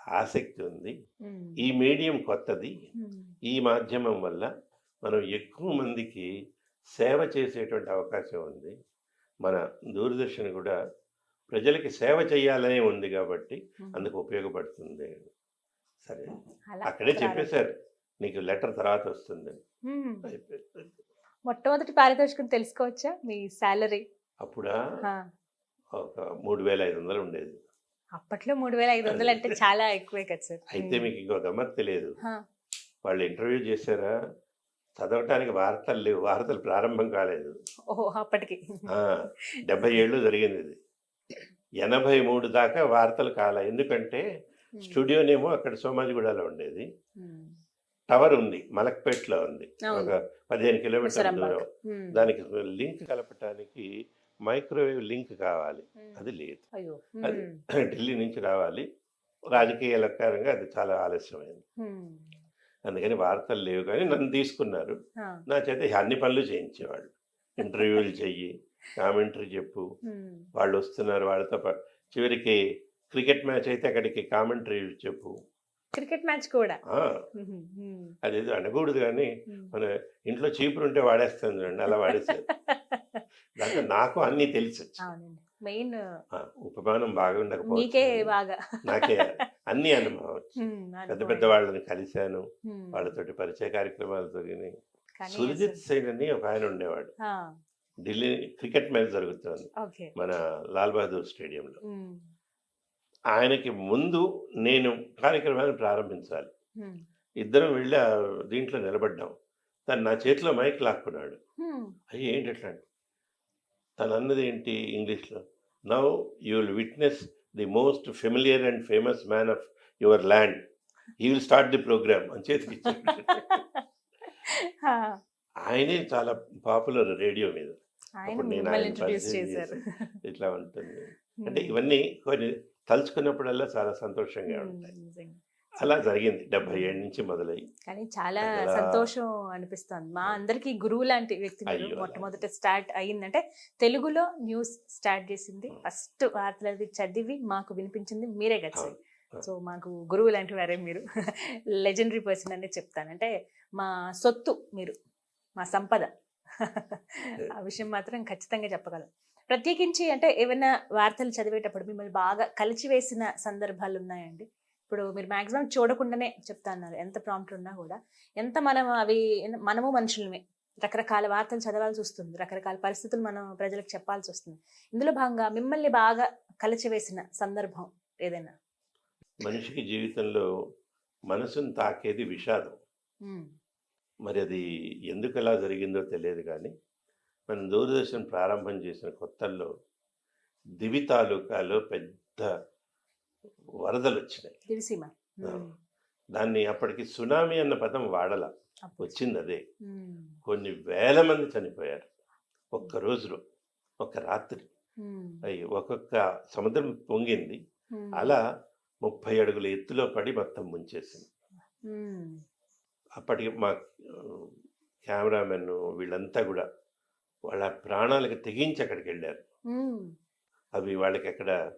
ఆసక్తి ఉంది. ఉమ్. ఈ మీడియం కొత్తది. ఉమ్. ఈ మాధ్యమం వల్ల మనం ఎక్కువ మందికి సేవ చేసేటువంటి అవకాశం ఉంది. మన దూరదర్శన్ కూడా ప్రజలకి సేవ చేయాలనే ఉంది కాబట్టి అందుకు ఉపయోగపడుతుంది. సరే, అలా అక్కడే ప్రారంభం. చెప్పేశారు నీకు లెటర్ తర్వాత వస్తుంది. ఉమ్. అయిపోయింది. మొట్టమొదటి పారితోషికం తెలుసుకోవచ్చా మీ శాలరీ? అప్పుడా ఒక 3,500 ఉండేది. అప్పట్లో 3,500 అంటే చాలా ఎక్కువే కదా సార్. అయితే మీకు ఇంకో గమ్మత్ తెలియదు. హా. వాళ్ళు ఇంటర్వ్యూ చేశారా, చదవటానికి వార్తలు లేవు, వార్తలు ప్రారంభం కాలేదు. ఓహో, అప్పటికి 70 ఏళ్ళు జరిగింది ఇది. 83 దాకా వార్తలు కాల. ఎందుకంటే స్టూడియోనేమో అక్కడ సోమాజిగూడలో ఉండేది, ఉమ్. టవర్ ఉంది మలక్పేట్లో ఉంది, అవును. ఒక 15 కిలోమీటర్ల ముసరాంబాగ్. దూరం. ఉమ్. దానికి లింక్ కలపటానికి మైక్రోవేవ్ లింక్ కావాలి, ఉమ్. అది లేదు. అయ్యో. అది ఉమ్. ఢిల్లీ నుంచి రావాలి. రాజకీయాల కారణంగా అది చాలా ఆలస్యమైంది. ఉమ్. అందుకని వార్తలు లేవు, కానీ నన్ను తీసుకున్నారు. ఆ. నా చేత అన్ని పనులు చేయించేవాళ్ళు. ఇంటర్వ్యూలు చెయ్యి, కామెంటరీ చెప్పు, ఉమ్. వాళ్ళు వస్తున్నారు వాళ్ళతో చివరికి క్రికెట్ మ్యాచ్ అయితే అక్కడికి కామెంటరీ చెప్పు. క్రికెట్ మ్యాచ్ కూడా. ఆ, ఉమ్. ఉమ్. అదేదో అనకూడదు కానీ ఉమ్. మన ఇంట్లో చీపురు ఉంటే వాడేస్తాను చూడండి, అలా వాడేస్తారు. దాంట్లో నాకు అన్నీ తెలుసు. అవునండి, మెయిన్ ఉపమానం మీకే బాగుండకపోవచ్చు, బాగా. నాకే అన్ని అనుభవం వచ్చి. ఉమ్. పెద్ద పెద్ద వాళ్ళని కలిశాను, ఉమ్. వాళ్ళతోటి పరిచయ కార్యక్రమాలు జరిగినాయి. కానీ సురజిత్ అసలు- సేన్ అని ఒక ఆయన ఉండేవాడు. ఆ. ఢిల్లీ క్రికెట్ మ్యాచ్ జరుగుతుంది ఓకే. మన లాల్ బహదూర్ స్టేడియంలో. ఉమ్. ఆయనకి ముందు నేను కార్యక్రమాన్ని ప్రారంభించాలి. ఉమ్. ఇద్దరం వెళ్ళి ఆ దీంట్లో నిలబడ్డాం. తను నా చేతిలో మైక్ లాక్కున్నాడు. ఉమ్. అయ్యి ఏంటి ఎట్లా అంటే, తను అన్నది ఏంటి ఇంగ్లీష్లో, now you will witness the most familiar and famous man of your land, he will start the programme అని చేతికి ఇచ్చాడు. ఆ. ఆయనే చాలా పాపులర్ రేడియో మీద. ఆయన అప్పుడు నేను మిమ్మల్ని ఆయన ఇంట్రడ్యూస్ పరిచయం చేశారు. ఇట్లా ఉంటుంది. అంటే ఇవన్నీ కొన్ని తలుచుకున్నప్పుడల్లా చాలా సంతోషంగా ఉమ్. ఉంటాయి. నిజంగా. అలా జరిగింది 77 నుంచి మొదలయ్యి. కానీ చాలా అసలా- సంతోషం అనిపిస్తుంది. మా అందరికి గురువు లాంటి వ్యక్తి మీరు. అయ్యో. మొట్టమొదట స్టార్ట్ అయ్యిందంటే తెలుగులో న్యూస్ స్టార్ట్ చేసింది, ఫస్ట్ వార్తలు అది చదివి మాకు వినిపించింది మీరే కదా సార్. సో మాకు గురువు లాంటి వారే మీరు. లెజెండరీ పర్సన్ అనే చెప్తాను. అంటే మా సొత్తు మీరు, మా సంపద. ఆ విషయం మాత్రం ఖచ్చితంగా చెప్పగలం. ప్రత్యేకించి అంటే ఏమైనా వార్తలు చదివేటప్పుడు మిమ్మల్ని బాగా కలిచివేసిన సందర్భాలు ఉన్నాయండి? ఇప్పుడు మీరు మాక్సిమం చూడకుండానే చెప్తా అన్నారు, ఎంత ప్రాంప్ట్ ఉన్నా కూడా ఎంత మనం అవి, మనము మనుషులమే, రకరకాల వార్తలు చదవాల్సి వస్తుంది, రకరకాల పరిస్థితులు మనం ప్రజలకు చెప్పాల్సి వస్తుంది. ఇందులో భాగంగా మిమ్మల్ని బాగా కలిచివేసిన సందర్భం ఏదైనా? మనిషికి జీవితంలో మనసును తాకేది విషాదం. ఉమ్. మరి అది ఎందుకు ఎలా జరిగిందో తెలియదు కానీ, మనం దూరదర్శన్ ప్రారంభం చేసిన కొత్తల్లో దివి తాలూకాలో పెద్ద వరదలు వచ్చినాయి. దివిసీమ. ఉమ్. దాన్ని అప్పటికి సునామీ అన్న పదం వాడల, అప్పుడు. వచ్చింది అదే. ఉమ్. కొన్ని వేల మంది చనిపోయారు ఒక్క రోజులో, ఒక రాత్రి. ఉమ్. అయ్యి ఒక్కొక్క సముద్రం పొంగింది, ఉమ్. అలా 30 అడుగుల ఎత్తులో పడి మొత్తం ముంచేసింది. ఉమ్. అప్పటికి మా కెమెరామెన్ వీళ్ళంతా కూడా వాళ్ళ ప్రాణాలకు తెగించి అక్కడికి వెళ్ళారు. ఉమ్. అవి వాళ్ళకి అక్కడ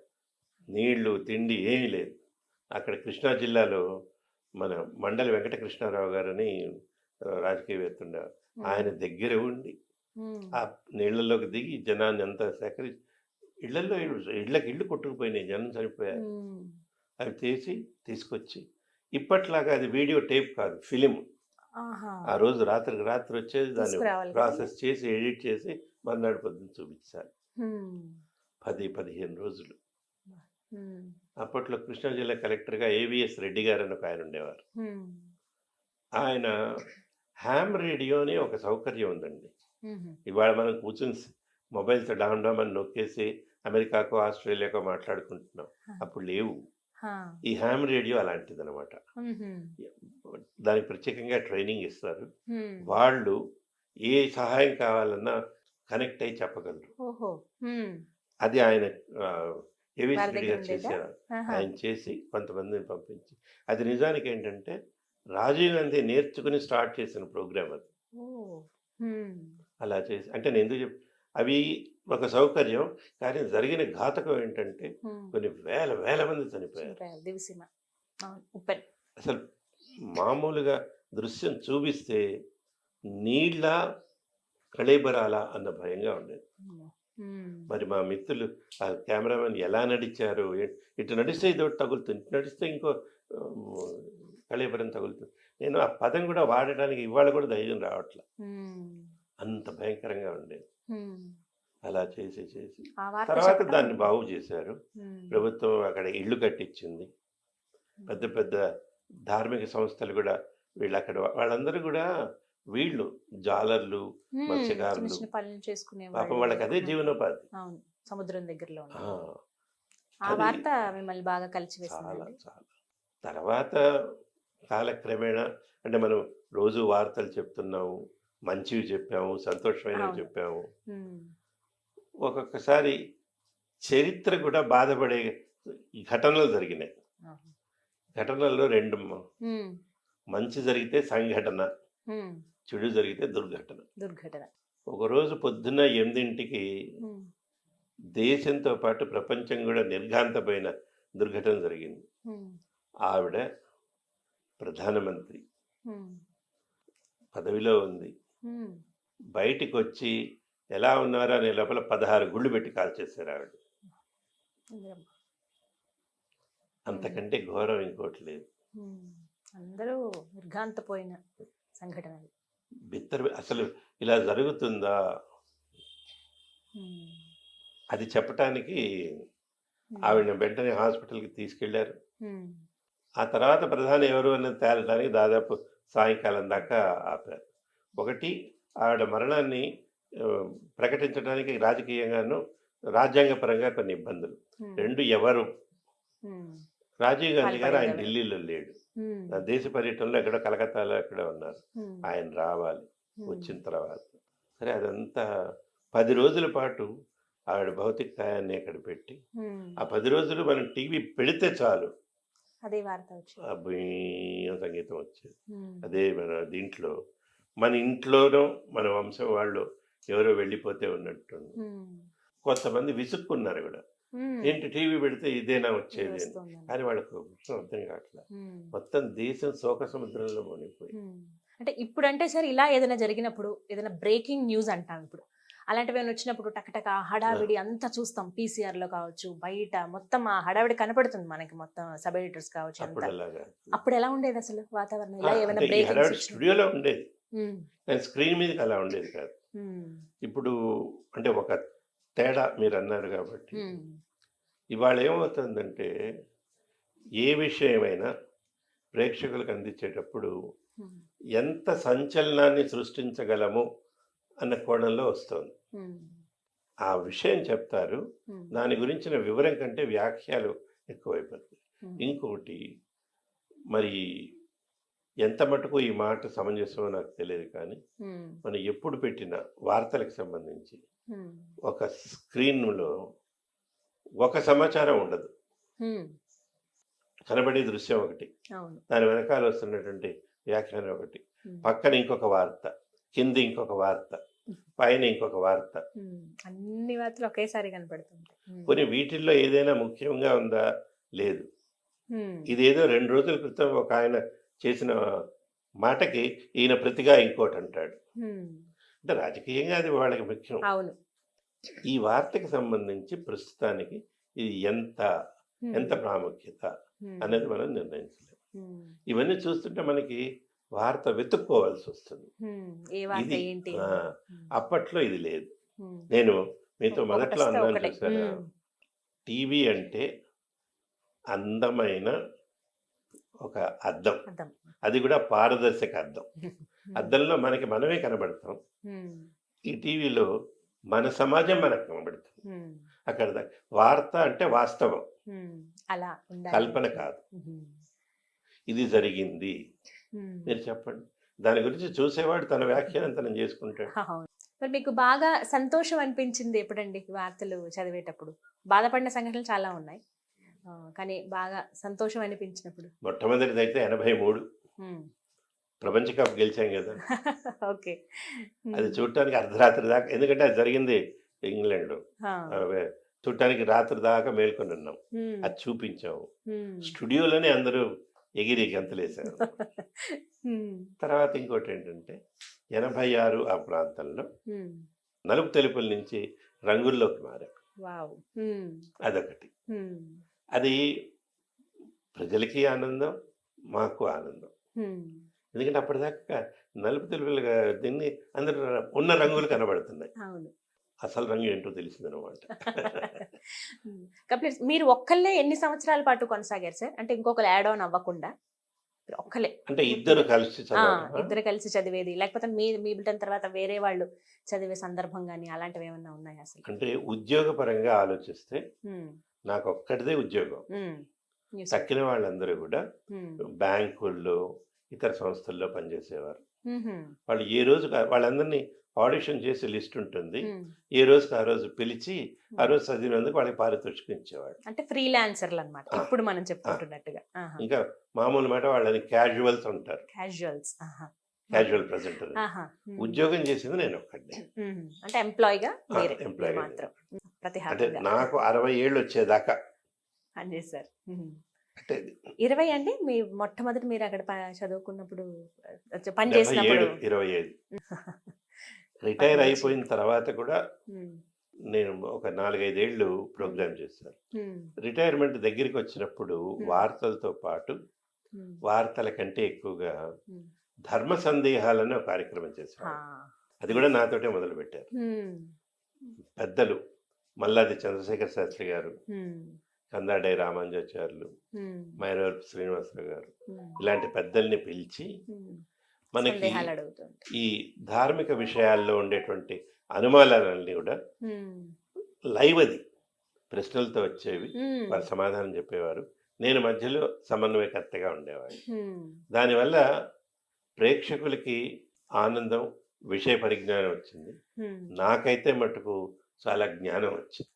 నీళ్లు తిండి ఏమీ లేదు. అక్కడ కృష్ణా జిల్లాలో మన మండలి వెంకటకృష్ణారావు గారని రాజకీయవేత్త ఉండేవారు. ఆయన దగ్గర ఉండి ఉమ్. ఆ నీళ్లలోకి దిగి జనాన్ని అంతా సేకరించి ఇళ్ళకి ఇళ్ళు కొట్టుకుపోయినాయి, జనం చనిపోయారు. ఉమ్. అవి తీసుకొచ్చి ఇప్పట్లాగా అది వీడియో టేప్ కాదు, ఫిలిం. ఆహా. ఆ రోజు రాత్రికి రాత్రి వచ్చేది, దాన్ని తీసుకురావాలి కదా. ప్రాసెస్ చేసి ఎడిట్ చేసి మర్నాడు పొద్దున్న చూపించాలి. ఉమ్. 10-15 రోజులు. ఉమ్. అప్పట్లో కృష్ణా జిల్లా కలెక్టర్గా ఏవిఎస్ రెడ్డి గారు అని ఒక ఆయన ఉండేవారు. ఉమ్. ఆయన హ్యామ్ రేడియో అని ఒక సౌకర్యం ఉందండి. ఉమ్. ఇవాళ మనం కూర్చుని మొబైల్తో డామ్ డామ్ అని నొక్కేసి అమెరికాకో ఆస్ట్రేలియాకో మాట్లాడుకుంటున్నాం, అప్పుడు లేవు. హా. ఈ హ్యామ్ రేడియో అలాంటిది అనమాట. ఉమ్. దానికి ప్రత్యేకంగా ట్రైనింగ్ ఇస్తారు. ఉమ్. వాళ్ళు ఏ సహాయం కావాలన్నా కనెక్ట్ అయ్యి చెప్పగలరు. ఓహో. ఉమ్. అది ఆయన వారి ఏవిసిడి దగ్గర గారు ఉండేదా? చేసేవారు. ఆహా. ఆయన చేసి కొంతమందిని పంపించి, అది నిజానికి ఏంటంటే రాజీవ్ గాంధీ నేర్చుకుని స్టార్ట్ చేసిన ప్రోగ్రామ్ అది. ఓ. హ్మ్. అలా చేసి అంటే నేను ఎందుకు అవి ఒక సౌకర్యం, కానీ జరిగిన ఘాతకం ఏంటంటే హ్మ్. కొన్ని వేల వేల మంది చనిపోయారు. చనిపోయారు. దివిసీమ. అవును. ఉప్పెన్. అసలు మామూలుగా దృశ్యం చూపిస్తే నీళ్ళ కళేబరాలా అన్న భయంగా ఉండేది. హ్మ్. మరి మా మిత్రులు ఆ కెమెరామెన్ ఎలా నడిచారు, ఇటు నడిస్తే ఇదొకటి తగులుతుంది, ఇటు నడిస్తే ఇంకో కళేబరం తగులుతుంది. నేను ఆ పదం కూడా వాడడానికి ఇవాళ కూడా ధైర్యం రావట్లే, హ్మ్. అంత భయంకరంగా ఉండేది. హ్మ్. అలా చేసి చేసి ఆ వార్త తర్వాత చెప్పడం. దాన్ని బాగు చేశారు. హ్మ్. ప్రభుత్వం అక్కడ ఇళ్ళు కట్టించింది. పెద్ద పెద్ద ధార్మిక సంస్థలు కూడా వీళ్ళు అక్కడ వాళ్ళందరూ కూడా వీళ్ళు జాలర్లు, హ్మ్. చిన్న మత్స్యకారులు, చిన్న పనులు చేసుకునే పాపం వాళ్ళకి అదే జీవనోపాధి. అవును. సముద్రం దగ్గరలో ఆ, ఉన్నారు. ఆ అది వార్త మిమ్మల్ని బాగా చాలా కలిచివేసిందండి. చాలా తర్వాత కాలక్రమేణా అంటే మనం రోజు వార్తలు చెప్తున్నాము, మంచివి చెప్పాము, సంతోషమైనవి అవును. చెప్పాము. హ్మ్. ఒక్కొక్కసారి చరిత్ర కూడా బాధపడే ఘటనలు జరిగినాయి. అవును. ఘటనల్లో రెండు హ్మ్. మంచి జరిగితే సంఘటన, హ్మ్. చెడు జరిగితే దుర్ఘటన. దుర్ఘటన. ఒకరోజు పొద్దున్న 8ంటికి హ్మ్. దేశంతో పాటు ప్రపంచం కూడా నిర్ఘాంతపోయిన దుర్ఘటన జరిగింది. హ్మ్. ఆవిడ ప్రధానమంత్రి హ్మ్. పదవిలో ఉంది, హ్మ్. బయటికి వచ్చి ఎలా ఉన్నారు అనే లోపల 16 గుళ్ళు పెట్టి కాల్చేశారు ఆవిడ. ఇందిరమ్మ. అంతకంటే ఘోరం ఇంకోటి లేదు. హ్మ్. అందరూ నిర్ఘాంతపోయిన సంఘటనలు. అసలు ఇలా జరుగుతుందా హ్మ్. అది చెప్పటానికి హ్మ్. ఆవిడ వెంటనే హాస్పిటల్కి తీసుకెళ్లారు. హ్మ్. ఆ తర్వాత ప్రధాని ఎవరు అన్నది తేలడానికి దాదాపు సాయంకాలం దాకా ఆపారు. ఒకటి, ఆవిడ మరణాన్ని ఆ, ప్రకటించడానికి రాజకీయంగాను రాజ్యాంగపరంగా కొన్ని ఇబ్బందులు. హ్మ్. 2, ఎవరు హ్మ్. రాజీవ్ గాంధీ గారు ఆయన పాల్పడింది ఎవరు? ఢిల్లీలో లేడు, హ్మ్. ఆ దేశ పర్యటనలో ఎక్కడో కలకత్తాలో ఎక్కడో ఉన్నారు. హ్మ్. ఆయన రావాలి. హ్మ్. వచ్చిన తర్వాత సరే అదంతా 10 రోజుల పాటు ఆవిడ భౌతిక కాయాన్ని అక్కడ పెట్టి, హ్మ్. ఆ 10 రోజులు మనం టీవీ పెడితే చాలు అదే వార్త వచ్చింది. ఆ భూమ్ సంగీతం వచ్చేది. హ్మ్. అదే మన దీంట్లో మన ఇంట్లోనో మన వంశం వాళ్ళు ఎవరో వెళ్ళిపోతే ఉన్నట్టుంది. హ్మ్. కొంతమంది విసుక్కున్నారు కూడా, హ్మ్. ఏంటి టీవీ పెడితే ఇదేనా ఇది వచ్చేది అని. వస్తోందని. కానీ వాళ్ళకు ఒక విషయం అర్థం కావట్లేదు, హ్మ్. మొత్తం దేశం శోక సముద్రంలో మునిగిపోయి. హ్మ్. అంటే ఇప్పుడంటే సార్ ఇలా ఏదైనా జరిగినప్పుడు ఏదైనా బ్రేకింగ్ న్యూస్ అంటాం ఇప్పుడు. అలాంటివి ఏమైనా వచ్చినప్పుడు టకటక హడావిడి అంతా చూస్తాం. పీసీఆర్ లో కావచ్చు, బయట మొత్తం ఆ హడావిడి కనపడుతుంది మనకి, మొత్తం సబ్ ఎడిటర్స్ కావచ్చు అప్పుడు అంతా. అలాగా అప్పుడు ఎలా ఉండేది అసలు వాతావరణం? ఇలా ఏమైనా అంటే ఈ బ్రేకింగ్స్ హడావిడి వచ్చినప్పుడు? స్టూడియోలో ఉండేది, హ్మ్. కానీ స్క్రీన్ మీదకి అలా ఉండేది కాదు. హ్మ్. ఇప్పుడు అంటే ఒక తేడా మీరు అన్నారు కాబట్టి, హ్మ్. ఇవాళ ఏమవుతుందంటే ఏ విషయమైనా ప్రేక్షకులకు అందించేటప్పుడు హ్మ్. ఎంత సంచలనాన్ని సృష్టించగలము అన్న కోణంలో వస్తుంది. హ్మ్. ఆ విషయం చెప్తారు, హ్మ్. దాని గురించిన వివరం కంటే వ్యాఖ్యలు ఎక్కువైపోతాయి. హ్మ్. ఇంకొకటి, మరి ఎంత మటుకు ఈ మాట సమంజసమో నాకు తెలియదు, కానీ హ్మ్. మనం ఎప్పుడు పెట్టిన వార్తలకు సంబంధించి హ్మ్. ఒక స్క్రీన్లో ఒక సమాచారం ఉండదు, హ్మ్. కనబడే దృశ్యం ఒకటి, అవును. దాని వెనకాల వస్తున్నటువంటి వ్యాఖ్యానం ఒకటి, హ్మ్. పక్కన ఇంకొక వార్త, కింద ఇంకొక వార్త, పైన ఇంకొక వార్త. హ్మ్. అన్ని వార్తలు ఒకేసారి కనపడుతుంటాయి. హ్మ్. కొన్ని వీటిల్లో ఏదైనా ముఖ్యంగా ఉందా? లేదు. హ్మ్. ఇదేదో 2 రోజుల క్రితం ఒక ఆయన చేసిన మాటకి ఈయన ప్రతిగా ఇంకోటి అంటాడు. హ్మ్. అంటే రాజకీయంగా అది వాళ్ళకి ముఖ్యం. అవును. ఈ వార్తకి సంబంధించి ప్రస్తుతానికి ఇది ఎంత హ్మ్. ప్రాముఖ్యత హ్మ్. అనేది మనం నిర్ణయించలేం. హ్మ్. ఇవన్నీ చూస్తుంటే మనకి వార్త వెతుక్కోవాల్సి వస్తుంది. హ్మ్. ఏ వార్త ఇది ఏంటి ఆ, అని. హ్మ్. అప్పట్లో ఇది లేదు. హ్మ్. నేను మీతో మొదట్లో ఒకటొస్తే అన్నాను ఒకటే. చూసారా, హ్మ్. టీవీ అంటే అందమైన ఒక అద్దం, అర్థం. అది కూడా పారదర్శక అద్దం. హ్మ్. అద్దంలో మనకి మనమే కనబడతాం, హ్మ్. ఈ టీవీలో మన సమాజం మనకు కనబడుతుంది. హ్మ్. అక్కడ వార్త అంటే వాస్తవం, హ్మ్. అలా ఉండాలి. కల్పన కాదు. హ్మ్. ఇది జరిగింది, హ్మ్. మీరు చెప్పండి. దాని గురించి చూసేవాడు తన వ్యాఖ్యానం తను చేసుకుంటాడు. అవును. మరి మీకు బాగా సంతోషం అనిపించింది ఎప్పుడండి వార్తలు చదివేటప్పుడు? బాధపడిన సంఘటనలు చాలా ఉన్నాయి. కానీ బాగా సంతోషం అనిపించినప్పుడు? మొట్టమొదటిదైతే 83 హ్మ్. ప్రపంచ కప్ గెలిచాం కదా! ఓకే. అది చూడటానికి అర్ధరాత్రి దాకా, ఎందుకంటే అది జరిగింది ఇంగ్లాండ్‌లో. ఆ! చూడటానికి రాత్రి దాకా మేల్కొని ఉన్నాం. హ్మ్. అది చూపించాము. హ్మ్. స్టూడియోలోనే అందరూ ఎగిరి గంతులేశారు. హ్మ్. తర్వాత ఇంకోటేంటంటే 86 ఆ ప్రాంతంలో హ్మ్. నలుపు తెలుపుల నుంచి రంగుల్లోకి మారాం. వావ్! హ్మ్. అదొకటి. హ్మ్. అది ప్రజలకి ఆనందం, మాకు ఆనందం. హ్మ్. ఎందుకంటే అప్పటిదాకా నలుపు తెలుపులుగా దీన్ని అందరూ ఉన్న రంగులు కనబడుతున్నాయి. అవును. అసలు రంగు ఏంటో తెలిసిందనమాట. కంప్లీట్ మీరు ఒక్కళ్ళే ఎన్ని సంవత్సరాల పాటు కొనసాగారు సార్? అంటే ఇంకొకరు యాడ్ ఆన్ అవ్వకుండా మీరు ఒక్కలే అంటే ఇద్దరు కలిసి చదవటమా? ఇద్దరు కలిసి చదివేది, లేకపోతే మీ మీ బిడ్డల తర్వాత వేరే వాళ్ళు చదివే సందర్భం గానీ అలాంటివి ఏమన్నా ఉన్నాయా అసలు? అంటే ఉద్యోగపరంగా ఆలోచిస్తే హ్మ్. నాకొక్కడిదే ఉద్యోగం. హ్మ్. న్యూస్ తక్కిన వాళ్ళందరూ కూడా హ్మ్. బ్యాంకుల్లో, ఇతర సంస్థల్లో పనిచేసేవారు. హుహు. వాళ్ళు ఏ రోజు వాళ్ళందరినీ ఆడిషన్ చేసే లిస్ట్ ఉంటుంది. హ్మ్. ఏ రోజుకి ఆ రోజు పిలిచి, ఆ రోజు చదివినందుకు వాళ్ళకి పారితోషికం ఇచ్చేవాడు. అంటే ఫ్రీలాన్సర్లు అన్నమాట. ఆ! ఇప్పుడు మనం చెప్పుకుంటున్నట్టుగా. ఆహా! ఇంకా మామూలు మాట వాళ్ళని క్యాజువల్స్ అంటారు. క్యాజువల్స్. ఆహా! Casual presenter. ఆహా! హ్మ్. ఉద్యోగం చేసింది నేనొక్కడినే. హుహు. అంటే ఎంప్లాయీగా మీరే మీరు ఎంప్లాయీగా మాత్రం అంటే ప్రతిహారంగా నాకు 60 ఏళ్ళు వచ్చేదాకా. పనిచేశారు. హుహు. అంటే 20 అండి? మీ మొట్టమొదటి మీరు అక్కడ చదువుకున్నప్పుడు పని చేసినప్పుడు? 27, 25. రిటైర్ అయిపోయిన తర్వాత కూడా హ్మ్. నేను ఒక 4, 5 ఏళ్ళు ప్రోగ్రామ్ చేశాను. హ్మ్. రిటైర్మెంట్ దగ్గరికి వచ్చినప్పుడు వార్తలతో పాటు హ్మ్. వార్తల కంటే ఎక్కువగా హ్మ్. ధర్మ సందేహాలని ఒక కార్యక్రమం ఆ! చేసేవాడు. అది కూడా నాతోటే మొదలుపెట్టారు. హ్మ్. పెద్దలు మల్లాది చంద్రశేఖర్ శాస్త్రి గారు, హ్మ్. కందాడై రామానుజాచార్యులు, హ్మ్. మైనవరపు శ్రీనివాసరావు గారు, హ్మ్. ఇలాంటి పెద్దల్ని పిలిచి హ్మ్. మనకి సందేహాలు అడుగుతుంటారు. ఈ ధార్మిక విషయాల్లో ఉండేటువంటి అనుమానాలన్నీ కూడా హ్మ్. లైవ్ అది ప్రశ్నలతో వచ్చేవి. హ్మ్. వారు సమాధానం చెప్పేవారు. నేను మధ్యలో సమన్వయకర్తగా ఉండేవాడిని. హ్మ్. దానివల్ల ప్రేక్షకులకి ఆనందం, విషయ పరిజ్ఞానం వచ్చింది. హ్మ్. నాకైతే మటుకు చాలా జ్ఞానం వచ్చింది.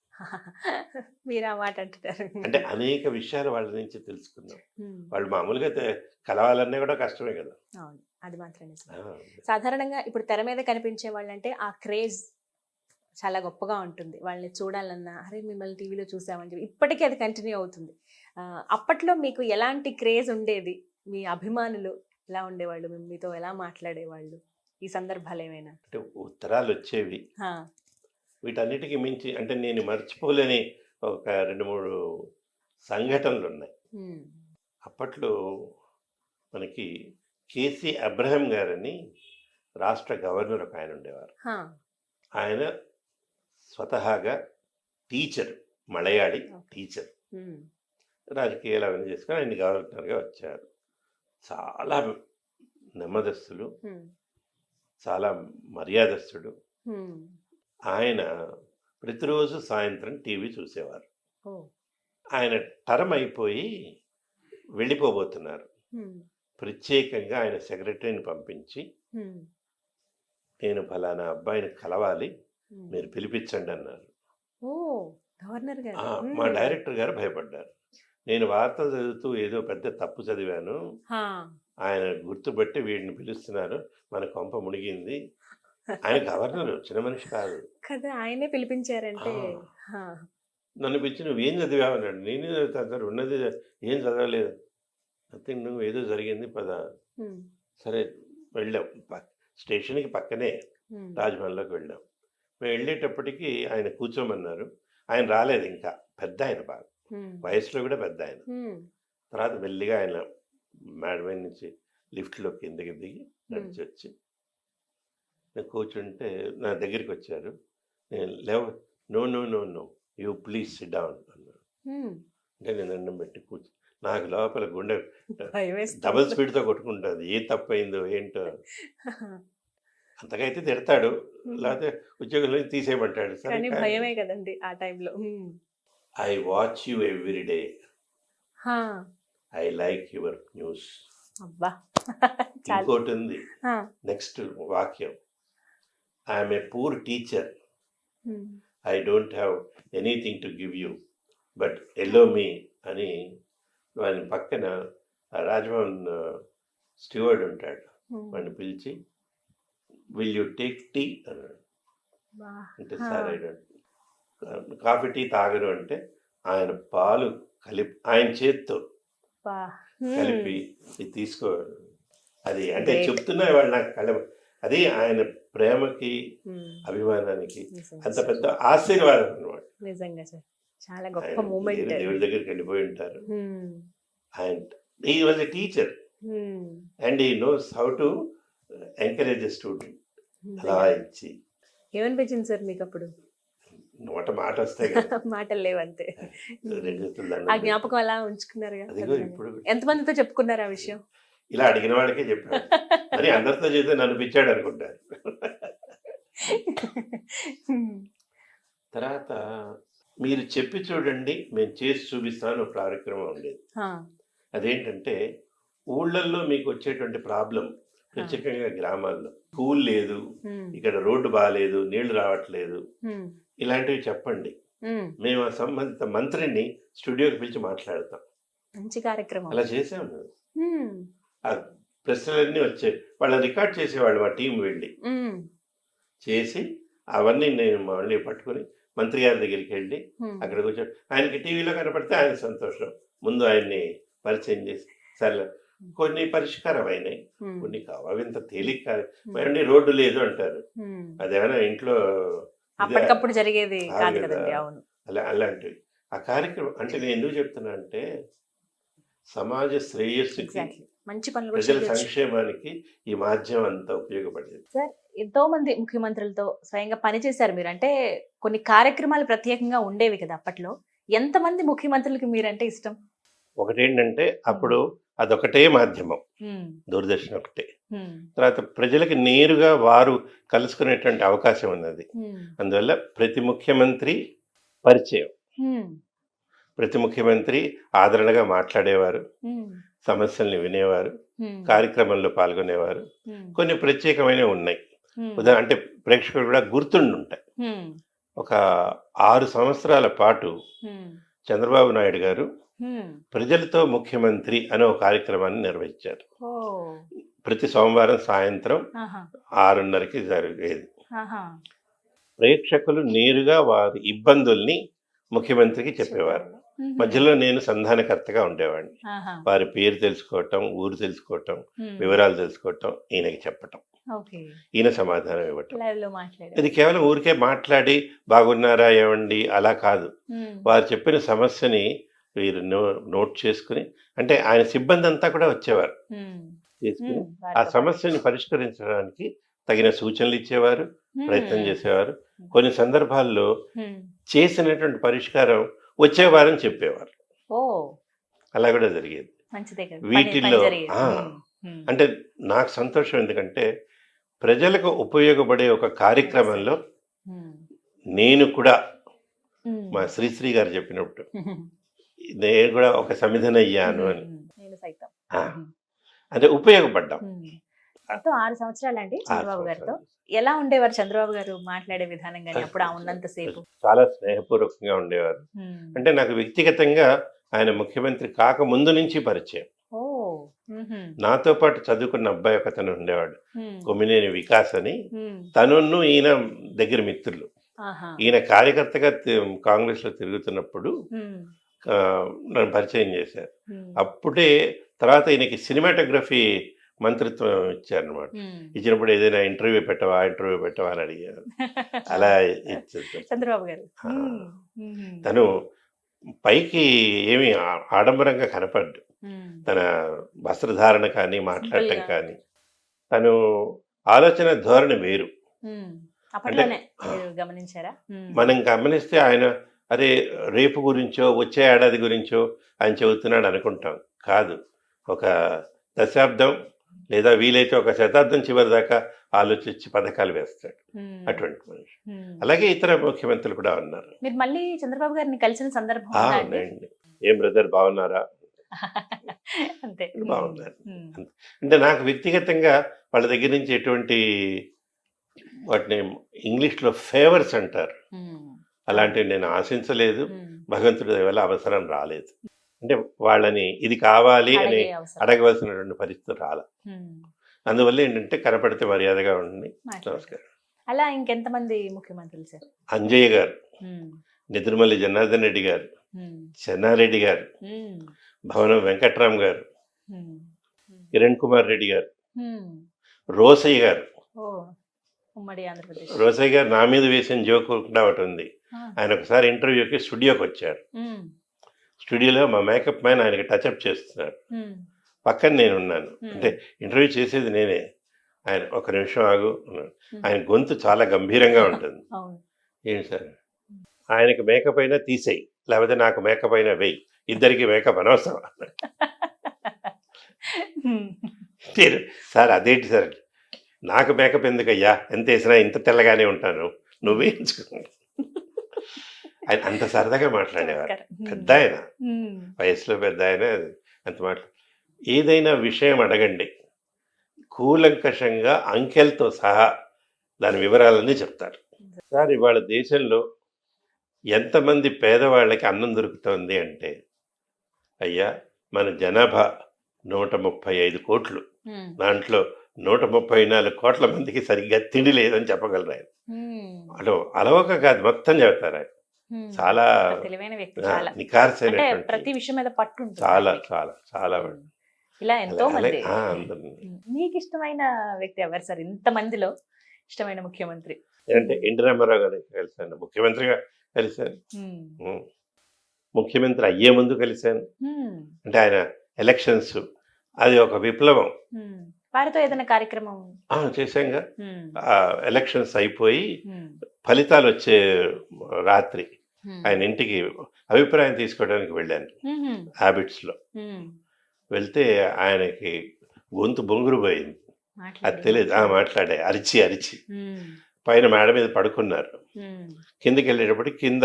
మీరు ఆ మాట అంటున్నారు. అంటే అనేక విషయాలు వాళ్ళ నుంచి తెలుసుకున్నాం. హ్మ్. వాళ్ళు మామూలుగా కలవాలన్నా కూడా కష్టమే కదా! అవును. అది మాత్రం నిజం. ఆ! సాధారణంగా ఇప్పుడు తెర మీద కనిపించే వాళ్ళంటే ఆ క్రేజ్ చాలా గొప్పగా ఉంటుంది. వాళ్ళని చూడాలన్నా, అరే! మిమ్మల్ని టీవీలో చూసామని చెప్పి ఇప్పటికీ అది కంటిన్యూ అవుతుంది. అప్పట్లో మీకు ఎలాంటి క్రేజ్ ఉండేది? మీ అభిమానులు ఎలా ఉండేవాళ్ళు? మీతో ఎలా మాట్లాడేవాళ్ళు? ఈ సందర్భాలేమైనా? అంటే ఉత్తరాలొచ్చేవి. ఆ! వీటన్నిటికి మించి అంటే నేను మర్చిపోలేని ఒక 2, 3 సంఘటనలున్నాయి. హ్మ్. అప్పట్లో మనకి కేసీ అబ్రహం గారని రాష్ట్ర గవర్నర్ ఒకాయన ఉండేవారు. హా! ఆయన స్వతహాగా టీచర్, మలయాళీ టీచర్. హ్మ్. రాజకీయాలు అవన్నీ చేసుకొని ఆయన గవర్నర్‌గా వచ్చారు. చాలా నెమ్మదస్తులు, హ్మ్. చాలా మర్యాదస్తుడు. హ్మ్. ఆయన ప్రతిరోజు సాయంత్రం టీవీ చూసేవారు. ఓహ్! ఆయన టర్మ్ అయిపోయి వెళ్ళిపోబోతున్నారు. హ్మ్. ప్రత్యేకంగా ఆయన సెక్రటరీని పంపించి, హ్మ్. నేను ఫలానా అబ్బాయిని కలవాలి, హ్మ్. మీరు పిలిపించండి అన్నారు. ఓహ్! గవర్నర్ గారు. మా హ్మ్. డైరెక్టర్ గారు భయపడ్డారు. నేను వార్తలు చదువుతూ ఏదో పెద్ద తప్పు చదివాను. హా! ఆయన గుర్తుపట్టి వీడిని పిలుస్తున్నారు. మన కొంప మునిగింది. ఆయన గవర్నరు, చిన్న మనిషి కాదు. కదా! ఆయనే పిలిపించారంటే ఆ! హా! నన్ను పిలిచి "నువ్వేం చదివావు" అన్నాడు. నేనేం చదువుతాను సార్, ఉన్నది ఏం చదవలేదు. నథింగ్, నువ్వు ఏదో జరిగింది పద. హ్మ్. సరే వెళ్ళాం. స్టేషన్‌కి పక్కనే హ్మ్. రాజ్‌భవన్‌లోకి వెళ్ళాం. మేము వెళ్ళేటప్పటికి ఆయన కూర్చోమన్నారు. ఆయన రాలేదింకా. పెద్దాయన బాగా. హ్మ్. వయసులో కూడా పెద్దాయన. హ్మ్. తర్వాత మెల్లిగా ఆయన మేడ మీద నుంచి లిఫ్ట్‌లో కిందకి దిగి హ్మ్. నడిచొచ్చి నేను కూర్చుంటే నా దగ్గరికొచ్చారు. నేను లేవ "no, no, no, no. You please sit down" అన్నారు. హ్మ్. అంటే నేను దండం పెట్టి నాకు లోపల గుండె భయమేస్తుంది. డబుల్ స్పీడ్‌తో కొట్టుకుంటది. ఏ తప్పయిందో ఏంటో. అంతకైతే తిడతాడు. లేకపోతే ఉద్యోగంలో నుంచి తీసేయమంటాడు. సరే కానీ కానీ భయమే కదండీ ఆ టైంలో. Hmm. I watch you every day. హా! I like your news. అబ్బా! చాలు. ఇంకోటుంది ఆ! నెక్స్ట్ వాక్యం. I'm a poor teacher, I don't have anything to give you, but allow me అని వాని పక్కన ఆ రాజ్భవన్ స్టీవర్డ్ ఉంటాడు, వాడిని పిలిచి విల్ యూ టేక్ టీ అన్నాడు. అంటే సార్ కాఫీ టీ తాగరు అంటే ఆయన పాలు కలిపి ఆయన చేత్తో కలిపి ఇది తీసుకో, అది అంటే చెప్తున్నా వాళ్ళు నాకు అది ఆయన ప్రేమకి అభిమానానికి అంత పెద్ద ఆశీర్వాదం అన్నమాట. నిజంగా సార్ చాలా గొప్ప మూమెంట్. దేవుడి దగ్గరికి వెళ్ళిపోయి ఉంటారు. And he was a teacher and he knows how to encourage a student. అలా ఇచ్చి ఏమనిపించింది సార్ మీకు అప్పుడు? మాట వస్తాయి కదా, మాటలు లేవంతే. రెండు చేతులు ఆ జ్ఞాపకం అలా ఉంచుకున్నారు. అదిగో ఇప్పుడు ఎంతమందితో చెప్పుకున్నారు ఆ విషయం? ఇలా అడిగిన వాళ్ళకే చెప్పాడు, మరి అందరితో చేస్తే నన్ను పిచ్చాడు అనుకుంటారు. తర్వాత మీరు చెప్పి చూడండి మేము చేసి చూపిస్తాను ఒక కార్యక్రమం ఉండేది. అదేంటంటే ఊళ్ళల్లో మీకు వచ్చేటువంటి ప్రాబ్లం, ప్రత్యేకంగా గ్రామాల్లో స్కూల్ లేదు, ఇక్కడ రోడ్డు బాగాలేదు, నీళ్లు రావట్లేదు, ఇలాంటివి చెప్పండి, మేము ఆ సంబంధిత మంత్రిని స్టూడియోకి పిలిచి మాట్లాడతాం. మంచి కార్యక్రమం. అలా చేసాము. ఆ ప్రశ్నలన్నీ వచ్చాయి, వాళ్ళని రికార్డ్ చేసేవాళ్ళు మా టీం వెళ్ళి చేసి అవన్నీ నేను మళ్ళీ పట్టుకుని మంత్రి గారి దగ్గరికి వెళ్ళి అక్కడ కూర్చొని ఆయనకి టీవీలో కనపడితే ఆయన సంతోషం, ముందు ఆయన్ని పరిచయం చేసి సరే కొన్ని పరిష్కారం అయినాయి, కొన్ని కావు, అవి ఇంత తేలిక కాదు. మళ్ళీ రోడ్డు లేదు అంటారు, అదేమైనా ఇంట్లో అప్పటికప్పుడు జరిగేది కాదు కదండి. అవును, అలాంటివి. ఆ కార్యక్రమం అంటే నేను ఎందుకు చెప్తున్నా అంటే సమాజ శ్రేయస్సుకి, మంచి పనులు, ప్రజల సంక్షేమానికి ఈ మాధ్యమం అంతా ఉపయోగపడేది. సార్ ఎంతో మంది ముఖ్యమంత్రులతో స్వయంగా పనిచేశారు మీరు, అంటే కొన్ని కార్యక్రమాలు ప్రత్యేకంగా ఉండేవి కదా అప్పట్లో. ఎంతమంది ముఖ్యమంత్రులకి మీరంటే ఇష్టం? ఒకటేంటంటే అప్పుడు అదొకటే మాధ్యమం, దూరదర్శన్ ఒకటే. తర్వాత ప్రజలకి నేరుగా వారు కలుసుకునేటువంటి అవకాశం ఉన్నది. అందువల్ల ప్రతి ముఖ్యమంత్రి పరిచయం, ప్రతి ముఖ్యమంత్రి ఆదరణగా మాట్లాడేవారు, సమస్యల్ని వినేవారు, కార్యక్రమంలో పాల్గొనేవారు. కొన్ని ప్రత్యేకమైనవి ఉన్నాయి, ఉదాహరణ అంటే ప్రేక్షకులు కూడా గుర్తుండుంటాయి. ఒక 6 సంవత్సరాల పాటు చంద్రబాబు నాయుడు గారు ప్రజలతో ముఖ్యమంత్రి అనే ఒక కార్యక్రమాన్ని నిర్వహించారు. ప్రతి సోమవారం సాయంత్రం 6:30కి జరిగేది. ప్రేక్షకులు నేరుగా వారి ఇబ్బందుల్ని ముఖ్యమంత్రికి చెప్పేవారు. మధ్యలో నేను సంధానకర్తగా ఉండేవాడిని. వారి పేరు తెలుసుకోవటం, ఊరు తెలుసుకోవటం, వివరాలు తెలుసుకోవటం, ఈయనకి చెప్పటం, ఈయన సమాధానం ఇవ్వటం. ఇది కేవలం ఊరికే మాట్లాడి బాగున్నారా ఏమండి అలా కాదు, వారు చెప్పిన సమస్యని వీరు నోట్ చేసుకుని, అంటే ఆయన సిబ్బంది అంతా కూడా వచ్చేవారు, చేసుకుని ఆ సమస్యని పరిష్కరించడానికి తగిన సూచనలు ఇచ్చేవారు, ప్రయత్నం చేసేవారు. కొన్ని సందర్భాల్లో చేసినటువంటి పరిష్కారం వచ్చే వారం చెప్పేవారు, అలా కూడా జరిగేది. వీటిల్లో అంటే నాకు సంతోషం, ఎందుకంటే ప్రజలకు ఉపయోగపడే ఒక కార్యక్రమంలో నేను కూడా మా శ్రీశ్రీ గారు చెప్పినప్పుడు నేను కూడా ఒక సమిధన అయ్యాను అని, అంటే ఉపయోగపడ్డాం. 6 సంవత్సరాలండి చంద్రబాబు గారితో. ఎలా ఉండేవారు చంద్రబాబు గారు మాట్లాడే విధానం కానీ అప్పుడు ఉన్నంతసేపు? చాలా స్నేహపూర్వకంగా ఉండేవారు. అంటే నాకు వ్యక్తిగతంగా ఆయన ముఖ్యమంత్రి కాక ముందు నుంచి పరిచయం. నాతో పాటు చదువుకున్న అబ్బాయి ఒకతను ఉండేవాడు, కొమ్మినేని వికాస్ అని. తను ఈయన దగ్గర మిత్రులు. ఈయన కార్యకర్తగా కాంగ్రెస్ లో తిరుగుతున్నప్పుడు నన్ను పరిచయం చేశారు. అప్పుడే తర్వాత ఈయనకి సినిమాటోగ్రఫీ మంత్రిత్వం ఇచ్చారనమాట. ఇచ్చినప్పుడు ఏదైనా ఇంటర్వ్యూ పెట్టవా అని అడిగారు. అలా ఇచ్చారు చంద్రబాబు గారు. తను పైకి ఏమి ఆడంబరంగా కనపడ్డు, తన వస్త్రధారణ కానీ మాట్లాడటం కానీ, తను ఆలోచన ధోరణి వేరు. మనం గమనిస్తే ఆయన అరే రేపు గురించో వచ్చే ఏడాది గురించో ఆయన చెబుతున్నాడు అనుకుంటాం, కాదు, ఒక దశాబ్దం లేదా వీలైతే ఒక శతాబ్దం చివరి దాకా ఆలోచించి పథకాలు వేస్తాడు అటువంటి మనిషి. అలాగే ఇతర ముఖ్యమంత్రులు కూడా ఉన్నారు. మీరు మళ్ళీ చంద్రబాబు గారిని కలిసిన సందర్భం అవునండి. ఏం బ్రదర్ బాగున్నారా? అంతే, బాగున్నారు. అంటే నాకు వ్యక్తిగతంగా వాళ్ళ దగ్గర నుంచి ఎటువంటి వాటిని ఇంగ్లీష్లో ఫేవర్స్ అంటారు. అలాంటివి నేను ఆశించలేదు. భగవంతుడి దయ వల్ల అవసరం రాలేదు. అంటే వాళ్ళని ఇది కావాలి అని అడిగే అవసరం. అడగవలసినటువంటి పరిస్థితి రాల. ఉమ్. అందువల్ల ఏంటంటే కనపడితే మర్యాదగా ఉండండి. నమస్కారం. అలా ఇంకెంతమంది ముఖ్యమంత్రులు సార్? అంజయ్య గారు, ఉమ్. నిద్రమల్లి జనార్దన్ రెడ్డి గారు, ఉమ్. చెన్నారెడ్డి గారు, ఉమ్. భవనం వెంకట్రామ్ గారు, ఉమ్. కిరణ్ కుమార్ రెడ్డి గారు, ఉమ్. రోసయ్య గారు. ఓ, ఉమ్మడి ఆంధ్రప్రదేశ్. రోసయ్య గారు నా మీద వేసిన జోక్ కూడా ఒకటి ఉంది. ఆ. ఆయన ఒకసారి ఇంటర్వ్యూకి స్టూడియోకి వచ్చారు. ఉమ్. స్టూడియోలో మా మేకప్ మ్యాన్ ఆయనకి టచ్అప్ చేస్తున్నారు. ఉమ్. పక్కన నేను ఉన్నాను. Hmm. అంటే ఇంటర్వ్యూ చేసేది నేనే. ఆయన ఒక నిమిషం ఆగు అన్నాడు. Hmm. ఆయన గొంతు చాలా గంభీరంగా ఉంటుంది. అవును. ఏంటి సార్, ఆయనకి మేకప్ అయినా తీసేయి, లేకపోతే నాకు మేకప్ అయినా వెయ్యి, ఇద్దరికి మేకప్ అనవసరం అన్నాడు. సార్ అదేంటి సార్, నాకు మేకప్ ఎందుకయ్యా, ఎంత వేసినా ఇంత తెల్లగానే ఉంటాను, నువ్వే ఎంచుకో. ఆయన అంత సరదాగా మాట్లాడేవారు. పెద్ద ఆయన, వయసులో పెద్ద ఆయన, అంత ఏదైనా విషయం అడగండి, కూలంకషంగా అంకెలతో సహా దాని వివరాలన్నీ చెప్తారు. సార్ ఇవాళ దేశంలో ఎంతమంది పేదవాళ్ళకి అన్నం దొరుకుతుంది అంటే, అయ్యా మన జనాభా 135 కోట్లు, దాంట్లో 134 కోట్ల మందికి సరిగ్గా తిండి లేదని చెప్పగలరు ఆయన. అటు అలవక కాదు, మొత్తం చెబుతారు ఆయన. చాలా తెలివైన వ్యక్తి. చాలా నిఖార్సైనటువంటి, ప్రతి విషయం మీద పట్టు ఉంటుంది. చాలా చాలా చాలా ఇలా ఎంతో మంది. అందరినీ. మీకు ఇష్టమైన వ్యక్తి ఎవరు సార్ ఇంత మందిలో? ఇష్టమైన ముఖ్యమంత్రి అంటే ఎన్టీ రామారావు గారిని కలిశాను, ముఖ్యమంత్రిగా కలిశాను, ముఖ్యమంత్రి అయ్యే ముందు కలిశాను. అంటే ఆయన ఎలక్షన్స్ అది ఒక విప్లవం. వారితో ఏదైనా కార్యక్రమం చేశాంగా. ఎలక్షన్స్ అయిపోయి ఫలితాలు వచ్చే రాత్రి ఆయన ఇంటికి అభిప్రాయం తీసుకోవడానికి వెళ్ళాను. హ్యాబిట్స్లో వెళ్తే ఆయనకి గొంతు బొంగురు పోయింది, అది తెలియదు. మాట్లాడే అరిచి అరిచి పైన మేడ మీద పడుకున్నారు. కిందకి వెళ్ళేటప్పటికి కింద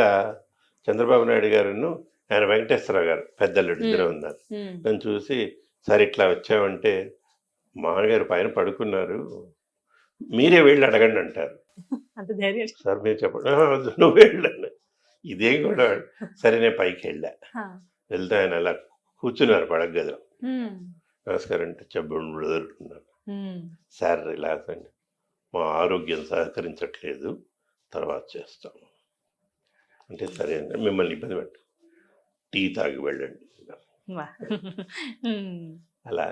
చంద్రబాబు నాయుడు గారును ఆయన వెంకటేశ్వరరావు గారు పెద్దల్లుడు ఇద్దరు ఉన్నారు. నన్ను చూసి, సార్ ఇట్లా వచ్చామంటే మామగారు పైన పడుకున్నారు, మీరే వెళ్ళి అడగండి అంటారు. సార్ మీరు చెప్పండి. నువ్వు వెళ్ళండి, ఇదేం కూడా. సరే నేను పైకి వెళ్ళా. వెళ్తే ఆయన అలా కూర్చున్నారు పడక గదిలో. నమస్కారం అంటే చెప్పండి. సార్ రిలాక్స్ అండి, మా ఆరోగ్యం సహకరించట్లేదు, తర్వాత చేస్తాం అంటే. సరే అండి, మిమ్మల్ని ఇబ్బంది పెట్టు, టీ తాగి వెళ్ళండి. అలా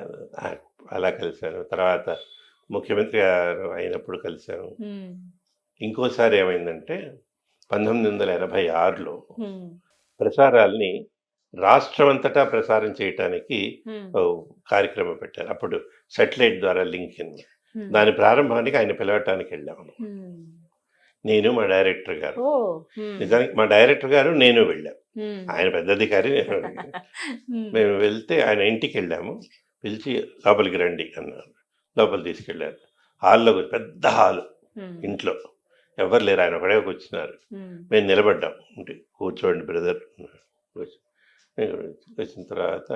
అలా కలిశాను. తర్వాత ముఖ్యమంత్రి గారు అయినప్పుడు కలిశాను. ఇంకోసారి ఏమైందంటే 1986లో ప్రసారాల్ని రాష్ట్రం అంతటా ప్రసారం చేయటానికి కార్యక్రమం పెట్టారు. అప్పుడు సాటిలైట్ ద్వారా లింక్ అయింది. దాని ప్రారంభానికి ఆయన పిలవటానికి వెళ్ళాము. నేను మా డైరెక్టర్ గారు, నిజానికి మా డైరెక్టర్ గారు నేను వెళ్ళాం. ఆయన పెద్ద అధికారి, మేము వెళ్తే ఆయన ఇంటికి వెళ్ళాము. పిలిచి లోపలికి రండి అన్నారు. లోపల తీసుకెళ్ళారు. హాల్లో, పెద్ద హాలు, ఇంట్లో ఎవరు లేరు, ఆయన ఒకడే కూర్చున్నారు. మేము నిలబడ్డాం. అంటే కూర్చోండి బ్రదర్. వచ్చిన తర్వాత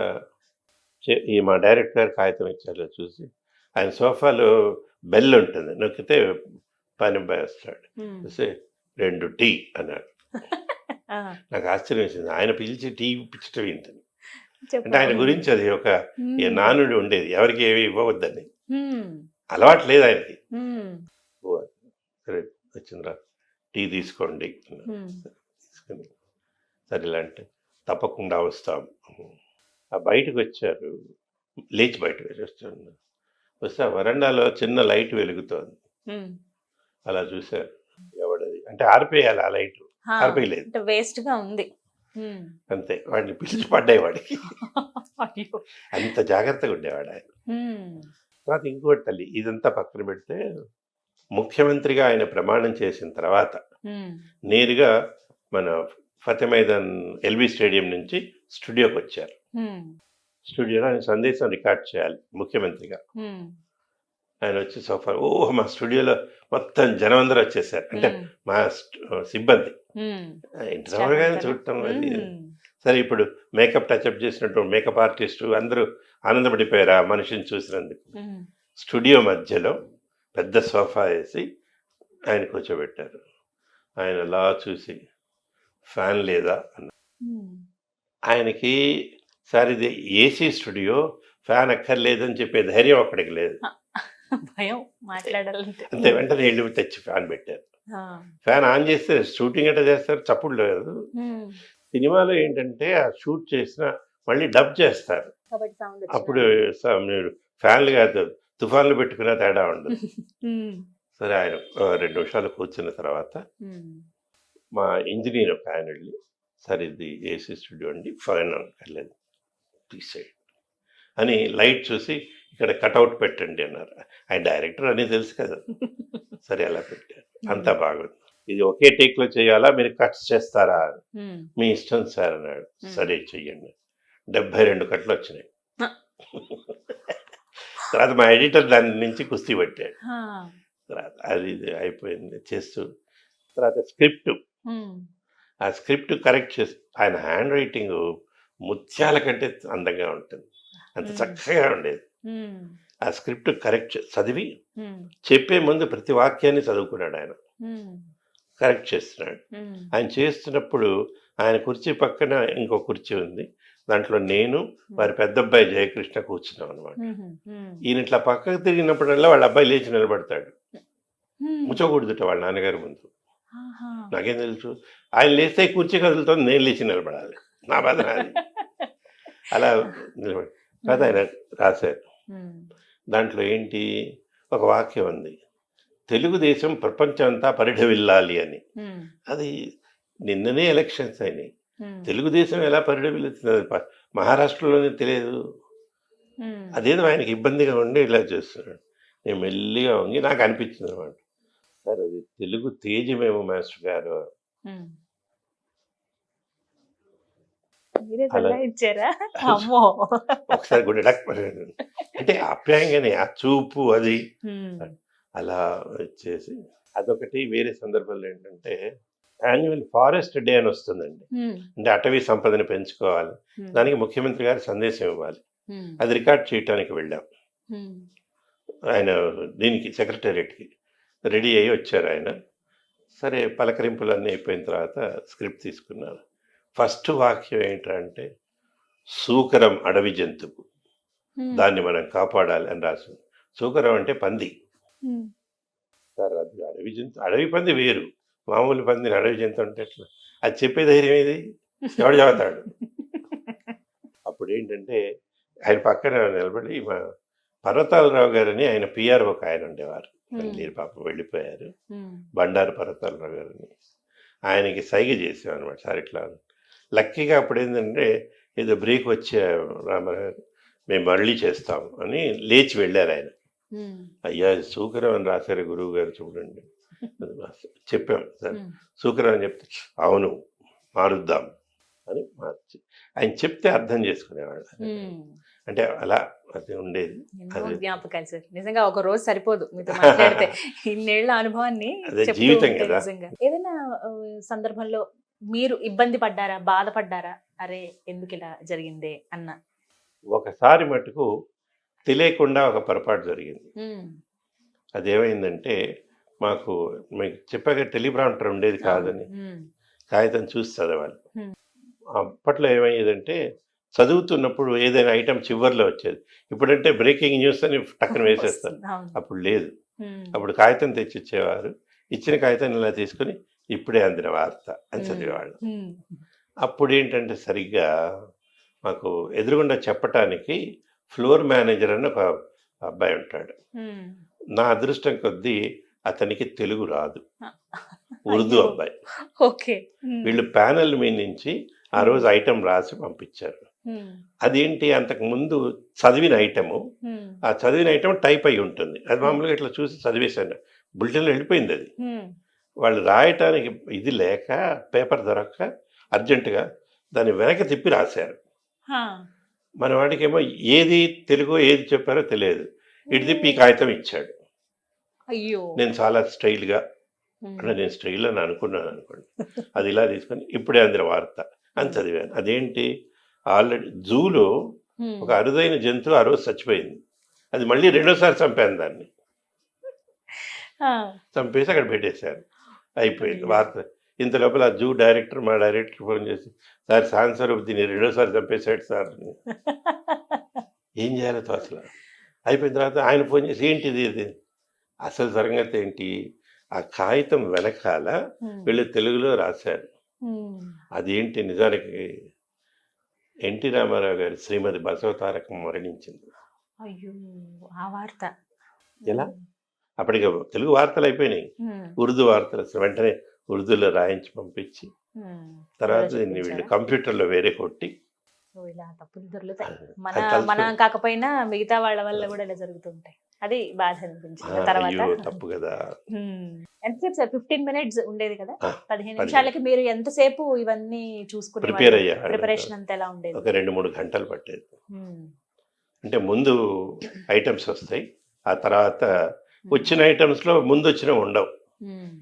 ఈ మా డైరెక్టర్ గారు కాగితం ఇచ్చారు. చూసి ఆయన సోఫాలో బెల్ ఉంటుంది, నొక్కితే పని వస్తాడు. చూసి 2 టీ అన్నాడు. నాకు ఆశ్చర్యం వేసింది, ఆయన పిలిచి టీ ఇప్పించటం ఏంటని. అంటే ఆయన గురించి అది ఒక నానుడి ఉండేది, ఎవరికి ఏమి ఇవ్వవద్దని. అలవాటు లేదు ఆయనకి. సరే వచ్చిందిరా, టీ తీసుకోండి తీసుకుని, సరే ఇలా అంటే తప్పకుండా వస్తాం. బయటకు వచ్చారు, లేచి బయటకు వచ్చేస్తాను. వస్తే ఆ వరండాలో చిన్న లైట్ వెలుగుతోంది. అలా చూశారు, ఎవడది అంటే ఆరిపోయాలి, ఆ లైట్ ఆరిపోయలేదు, వేస్ట్ గా ఉంది అంతే. వాడిని పిలిచి పడ్డాయి వాడికి. అంత జాగ్రత్తగా ఉండేవాడు ఆయన. తర్వాత ఇంకోటి తల్లి, ఇదంతా పక్కన పెడితే ముఖ్యమంత్రిగా ఆయన ప్రమాణం చేసిన తర్వాత నేరుగా మన ఫతే మైదాన్ ఎల్బీ స్టేడియం నుంచి స్టూడియోకి వచ్చారు. స్టూడియోలో ఆయన సందేశం రికార్డ్ చేయాలి ముఖ్యమంత్రిగా. ఆయన వచ్చి సోఫా, మా స్టూడియోలో మొత్తం జనం అందరూ వచ్చేసారు. అంటే మా సిబ్బంది ఇంటర్వ్యూగా చూడటం అది. సరే ఇప్పుడు మేకప్ టచ్అప్ చేసినట్టు మేకప్ ఆర్టిస్టు అందరూ ఆనందపడిపోయారు ఆ మనిషిని చూసినందుకు. స్టూడియో మధ్యలో పెద్ద సోఫా వేసి ఆయన కూర్చోబెట్టారు. ఆయన అలా చూసి ఫ్యాన్ లేదా అన్నారు. ఆయనకి సార్ ఇది ఏసీ స్టూడియో, ఫ్యాన్ అక్కర్లేదని చెప్పే ధైర్యం అక్కడికి లేదు. భయం మాట్లాడాలంటే. అంతే, వెంటనే వెళ్ళి తెచ్చి ఫ్యాన్ పెట్టారు. ఫ్యాన్ ఆన్ చేస్తే షూటింగ్ ఎట్లా చేస్తారు, చప్పుడు లేదు. సినిమాలో ఏంటంటే ఆ షూట్ చేసిన మళ్ళీ డబ్ చేస్తారు. అప్పుడు మీరు ఫ్యాన్లు కాదు తుఫాన్లు పెట్టుకున్న తేడా ఉండదు. సరే ఆయన 2 నిమిషాలు కూర్చున్న తర్వాత మా ఇంజనీర్ ఒక ఆయన వెళ్ళి, సార్ ఇది ఏసీ స్టూడియో అండి, ఫ్యాన్ అనక్కర్లేదు తీసేయండి అని లైట్ చూసి ఇక్కడ కటౌట్ పెట్టండి అన్నారు. ఆయన డైరెక్టర్ అని తెలుసు కదా. సరే అలా పెట్టారు, అంతా బాగుంది. ఇది ఒకే టేక్లో చేయాలా, మీరు కట్స్ చేస్తారా, మీ ఇష్టం సార్ అన్నాడు. సరే చెయ్యండి. 72 కట్లు వచ్చినాయి. తర్వాత మా ఎడిటర్ దాని నుంచి కుస్తీ పట్టాడు. తర్వాత అది అయిపోయింది చేస్తూ. తర్వాత స్క్రిప్ట్, ఆ స్క్రిప్ట్ కరెక్ట్ చేసి, ఆయన హ్యాండ్ రైటింగ్ ముత్యాల కంటే అందంగా ఉంటుంది, అంత చక్కగా ఉండేది. ఆ స్క్రిప్ట్ కరెక్ట్ చదివి చెప్పే ముందు ప్రతి వాక్యాన్ని చదువుకున్నాడు ఆయన, కరెక్ట్ చేస్తున్నాడు. ఆయన చేస్తున్నప్పుడు ఆయన కుర్చీ పక్కన ఇంకో కుర్చీ ఉంది, దాంట్లో నేను వారి పెద్ద అబ్బాయి జయకృష్ణ కూర్చున్నాం అనమాట. ఈయన ఇట్లా పక్కకు తిరిగినప్పుడల్లా వాళ్ళ అబ్బాయి లేచి నిలబడతాడు, ముచ్చకూడదుట వాళ్ళ నాన్నగారి ముందు. నాకేం తెలుసు, ఆయన లేస్తే కుర్చీ కదులుతుంది, నేను లేచి నిలబడాలి, నా బాధ నాది. అలా నిలబడి కాదు ఆయన రాశారు. దాంట్లో ఏంటి, ఒక వాక్యం ఉంది, తెలుగుదేశం ప్రపంచం అంతా పరిఢవిల్లాలి అని. అది నిన్ననే ఎలక్షన్స్ అయినాయి, తెలుగుదేశం ఎలా పరిఢవిల్లుతుంది మహారాష్ట్రలోనే తెలియదు. అదేదో ఆయనకి ఇబ్బందిగా ఉండి ఇలా చేస్తున్నాడు. నేను మెల్లిగా వంగి నాకు అనిపించింది అనమాట, సార్ అది తెలుగు తేజమేమో మాస్టర్ గారు. ఒకసారి కూడా అంటే ఆప్యాయంగానే ఆ చూపు అది అలా వచ్చేసి. అదొకటి. వేరే సందర్భంలో ఏంటంటే యాన్యువల్ ఫారెస్ట్ డే అని వస్తుందండి, అంటే అటవీ సంపదని పెంచుకోవాలి, దానికి ముఖ్యమంత్రి గారు సందేశం ఇవ్వాలి. అది రికార్డ్ చేయడానికి వెళ్ళాం. ఆయన దీనికి సెక్రటేరియట్కి రెడీ అయ్యి వచ్చారు ఆయన. సరే పలకరింపులన్నీ అయిపోయిన తర్వాత స్క్రిప్ట్ తీసుకున్నారు. ఫస్ట్ వాక్యం ఏంటంటే, సూకరం అడవి జంతువు, దాన్ని మనం కాపాడాలి అని రాసింది. సూకరం అంటే పంది సార్, అది అడవి జంతువు. అడవి పంది వేరు, మామూలు పందిని అడవి జంతువు అంటే ఎట్లా, అది చెప్పే ధైర్యం ఏది, ఎవడు చదువుతాడు. అప్పుడు ఏంటంటే ఆయన పక్కన నిలబడి మా పర్వతాలరావు గారని ఆయన పిఆర్ ఒక ఆయన ఉండేవారు, మీరు పాపం వెళ్ళిపోయారు, బండారు పర్వతాలరావు గారని. ఆయనకి సైగ చేసాం అనమాట, సార్ ఇట్లా. లక్కీగా అప్పుడు ఏంటంటే ఏదో బ్రేక్ వచ్చే రామారావు మేము మళ్ళీ చేస్తాం అని లేచి వెళ్ళారు ఆయన. అయ్యా సూకరం అని రాశారు గురువు గారు చూడండి, చెప్పాం సార్ సూకరం అని చెప్తే అవును మారుద్దాం అని మార్చి ఆయన చెప్తే అర్థం చేసుకునేవాడు. అంటే అలా అది ఉండేది. జ్ఞాపకాలు సార్, నిజంగా ఒక రోజు సరిపోదు మీతో మాట్లాడితే, ఇన్నేళ్ల అనుభవాన్ని జీవితం కదా. ఏదైనా సందర్భంలో మీరు ఇబ్బంది పడ్డారా, బాధపడ్డారా, అరే ఎందుకు ఇలా జరిగిందే అన్న? ఒకసారి మటుకు తెలియకుండా ఒక పొరపాటు జరిగింది. అదేమైందంటే మాకు మీకు చెప్పాక టెలిప్రాంప్టర్ ఉండేది కాదని, కాగితం చూసి చదవాలి. అప్పట్లో ఏమయ్యేదంటే చదువుతున్నప్పుడు ఏదైనా ఐటమ్ చివర్లో వచ్చేది. ఇప్పుడంటే బ్రేకింగ్ న్యూస్ అని టక్కన వేసేస్తారు, అప్పుడు లేదు. అప్పుడు కాగితం తెచ్చిచ్చేవారు, ఇచ్చిన కాగితం ఇలా తీసుకుని ఇప్పుడే అందిన వార్త అని చదివేవాళ్ళు. అప్పుడు ఏంటంటే సరిగ్గా మాకు ఎదురుగుండా చెప్పటానికి ఫ్లోర్ మేనేజర్ అని ఒక అబ్బాయి ఉంటాడు. నా అదృష్టం కొద్దీ అతనికి తెలుగు రాదు, ఉర్దూ అబ్బాయి. వీళ్ళు ప్యానెల్ మీద నుంచి ఆ రోజు ఐటమ్ రాసి పంపించారు. అదేంటి, అంతకు ముందు చదివిన ఐటము, ఆ చదివిన ఐటమ్ టైప్ అయి ఉంటుంది. అది మామూలుగా ఇట్లా చూసి చదివేశాను, బులెటిన్లో వెళ్ళిపోయింది. అది వాళ్ళు రాయటానికి ఇది లేక, పేపర్ దొరక్క అర్జెంటుగా దాన్ని వెనక్కి తిప్పి రాశారు. మన వాడికేమో ఏది తెలుగు ఏది చెప్పారో తెలియదు, ఇటు తిప్పి ఈ కాగితం ఇచ్చాడు. నేను చాలా స్టైల్గా, అంటే నేను స్టైల్ అని అనుకున్నాను అనుకోండి, అది ఇలా తీసుకొని ఇప్పుడే అందిన వార్త అని చదివాను. అదేంటి, ఆల్రెడీ జూలో ఒక అరుదైన జంతువు ఆ రోజు చచ్చిపోయింది, అది మళ్ళీ రెండోసారి చంపాను దాన్ని. ఆ, చంపేసి అక్కడ పెట్టేశారు. అయిపోయింది అయ్యో. వార్త. ఇంత లోపల ఆ జూ డైరెక్టర్, మా డైరెక్టర్ ఫోన్ చేసి, సార్ శాంతి స్వరూప్ దీన్ని రెండోసారి చంపేశాడు సార్ అని. ఏం చేయాలో తోచలా. అయిపోయిన తర్వాత ఆయన ఫోన్ చేసి, ఏంటిది ఇది, అసలు సంగతి ఏంటి, ఆ కాగితం వెనకాల వీళ్ళు తెలుగులో రాశారు. అదేంటి, నిజానికి ఎన్టీ రామారావు గారి శ్రీమతి బసవతారకం మరణించింది. అయ్యో, ఆ వార్త ఎలా? అప్పటికి తెలుగు వార్తలు అయిపోయినాయి, ఉర్దూ వార్తలు అసలు వెంటనే ఉర్దూలో రాయించి పంపించి, తర్వాత దీన్ని వీళ్ళు కంప్యూటర్లో వేరే కొట్టి, సో ఇలా తప్పులు దొరుకుతాయి. అది మన తలుచుకో- మన కాకపోయినా మిగతా వాళ్ళ వల్ల కూడా ఇలా జరుగుతుంటాయి. అది బాధ అనిపించింది తర్వాత. అయ్యో తప్పు కదా. ఎంతసేపు సార్? 15 minutes ఉండేది కదా. ఆ, 15 నిమిషాలకి మీరు ఎంతసేపు ఇవన్నీ చూసుకుని ప్రిపేర్ అయ్యా. ప్రిపరేషన్ అంతా ఎలా ఉండేది? ఒక 2-3 గంటలు పట్టేది. ఉమ్, అంటే ముందు ఐటమ్స్ వస్తాయి, ఆ తర్వాత వచ్చిన ఐటమ్స్లో ముందు వచ్చినవి ఉండవు, ఉమ్,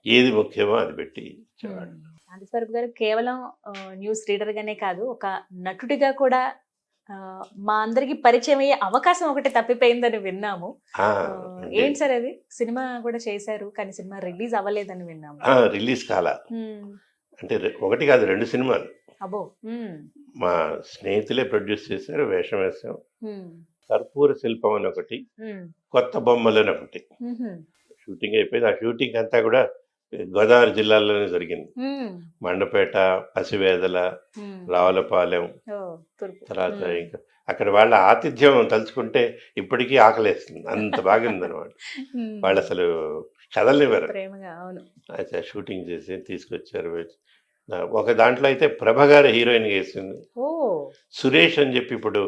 ఏది ముఖ్యమో అది పెట్టి ఇచ్చేవాడు. శాంతి స్వరూప్ గారు కేవలం న్యూస్ రీడర్ గానే కాదు, ఒక నటుడిగా కూడా మా అందరికి పరిచయం అయ్యే అవకాశం ఒకటి తప్పిపోయిందని విన్నాము. ఆ, ఏంటి సార్ అది? సినిమా కూడా చేశారు కానీ సినిమా రిలీజ్ అవ్వలేదని విన్నాము. రిలీజ్ కాల. ఉమ్, అంటే ఒకటి కాదు, 2 సినిమాలు అబ్బో. ఉమ్, మా స్నేహితులే ప్రొడ్యూస్ చేశారు, వేషం వేసాం. ఉమ్, కర్పూర శిల్పం అని ఒకటి, ఉమ్, కొత్త బొమ్మలు అని ఒకటి. ఉహుం, షూటింగ్ అయిపోయింది. ఆ షూటింగ్ అంతా కూడా గోదావరి జిల్లాలోనే జరిగింది. ఉమ్, మండపేట, పసివేదల, ఉమ్. రావులపాలెం, ఓ, తూర్పు. తర్వాత ఉమ్. ఇంకా అక్కడ వాళ్ళ ఆతిథ్యం తలుచుకుంటే ఇప్పటికీ ఆకలేస్తుంది, అంత బాగుంది అనమాట. ఉమ్. వాళ్ళు అసలు కదలనివ్వరు. ప్రేమగా, అవును. అయితే షూటింగ్ చేసి తీసుకొచ్చారు. ఒక దాంట్లో అయితే ప్రభ గారు హీరోయిన్ వేసింది. ఓ. సురేష్ అని చెప్పి ఇప్పుడు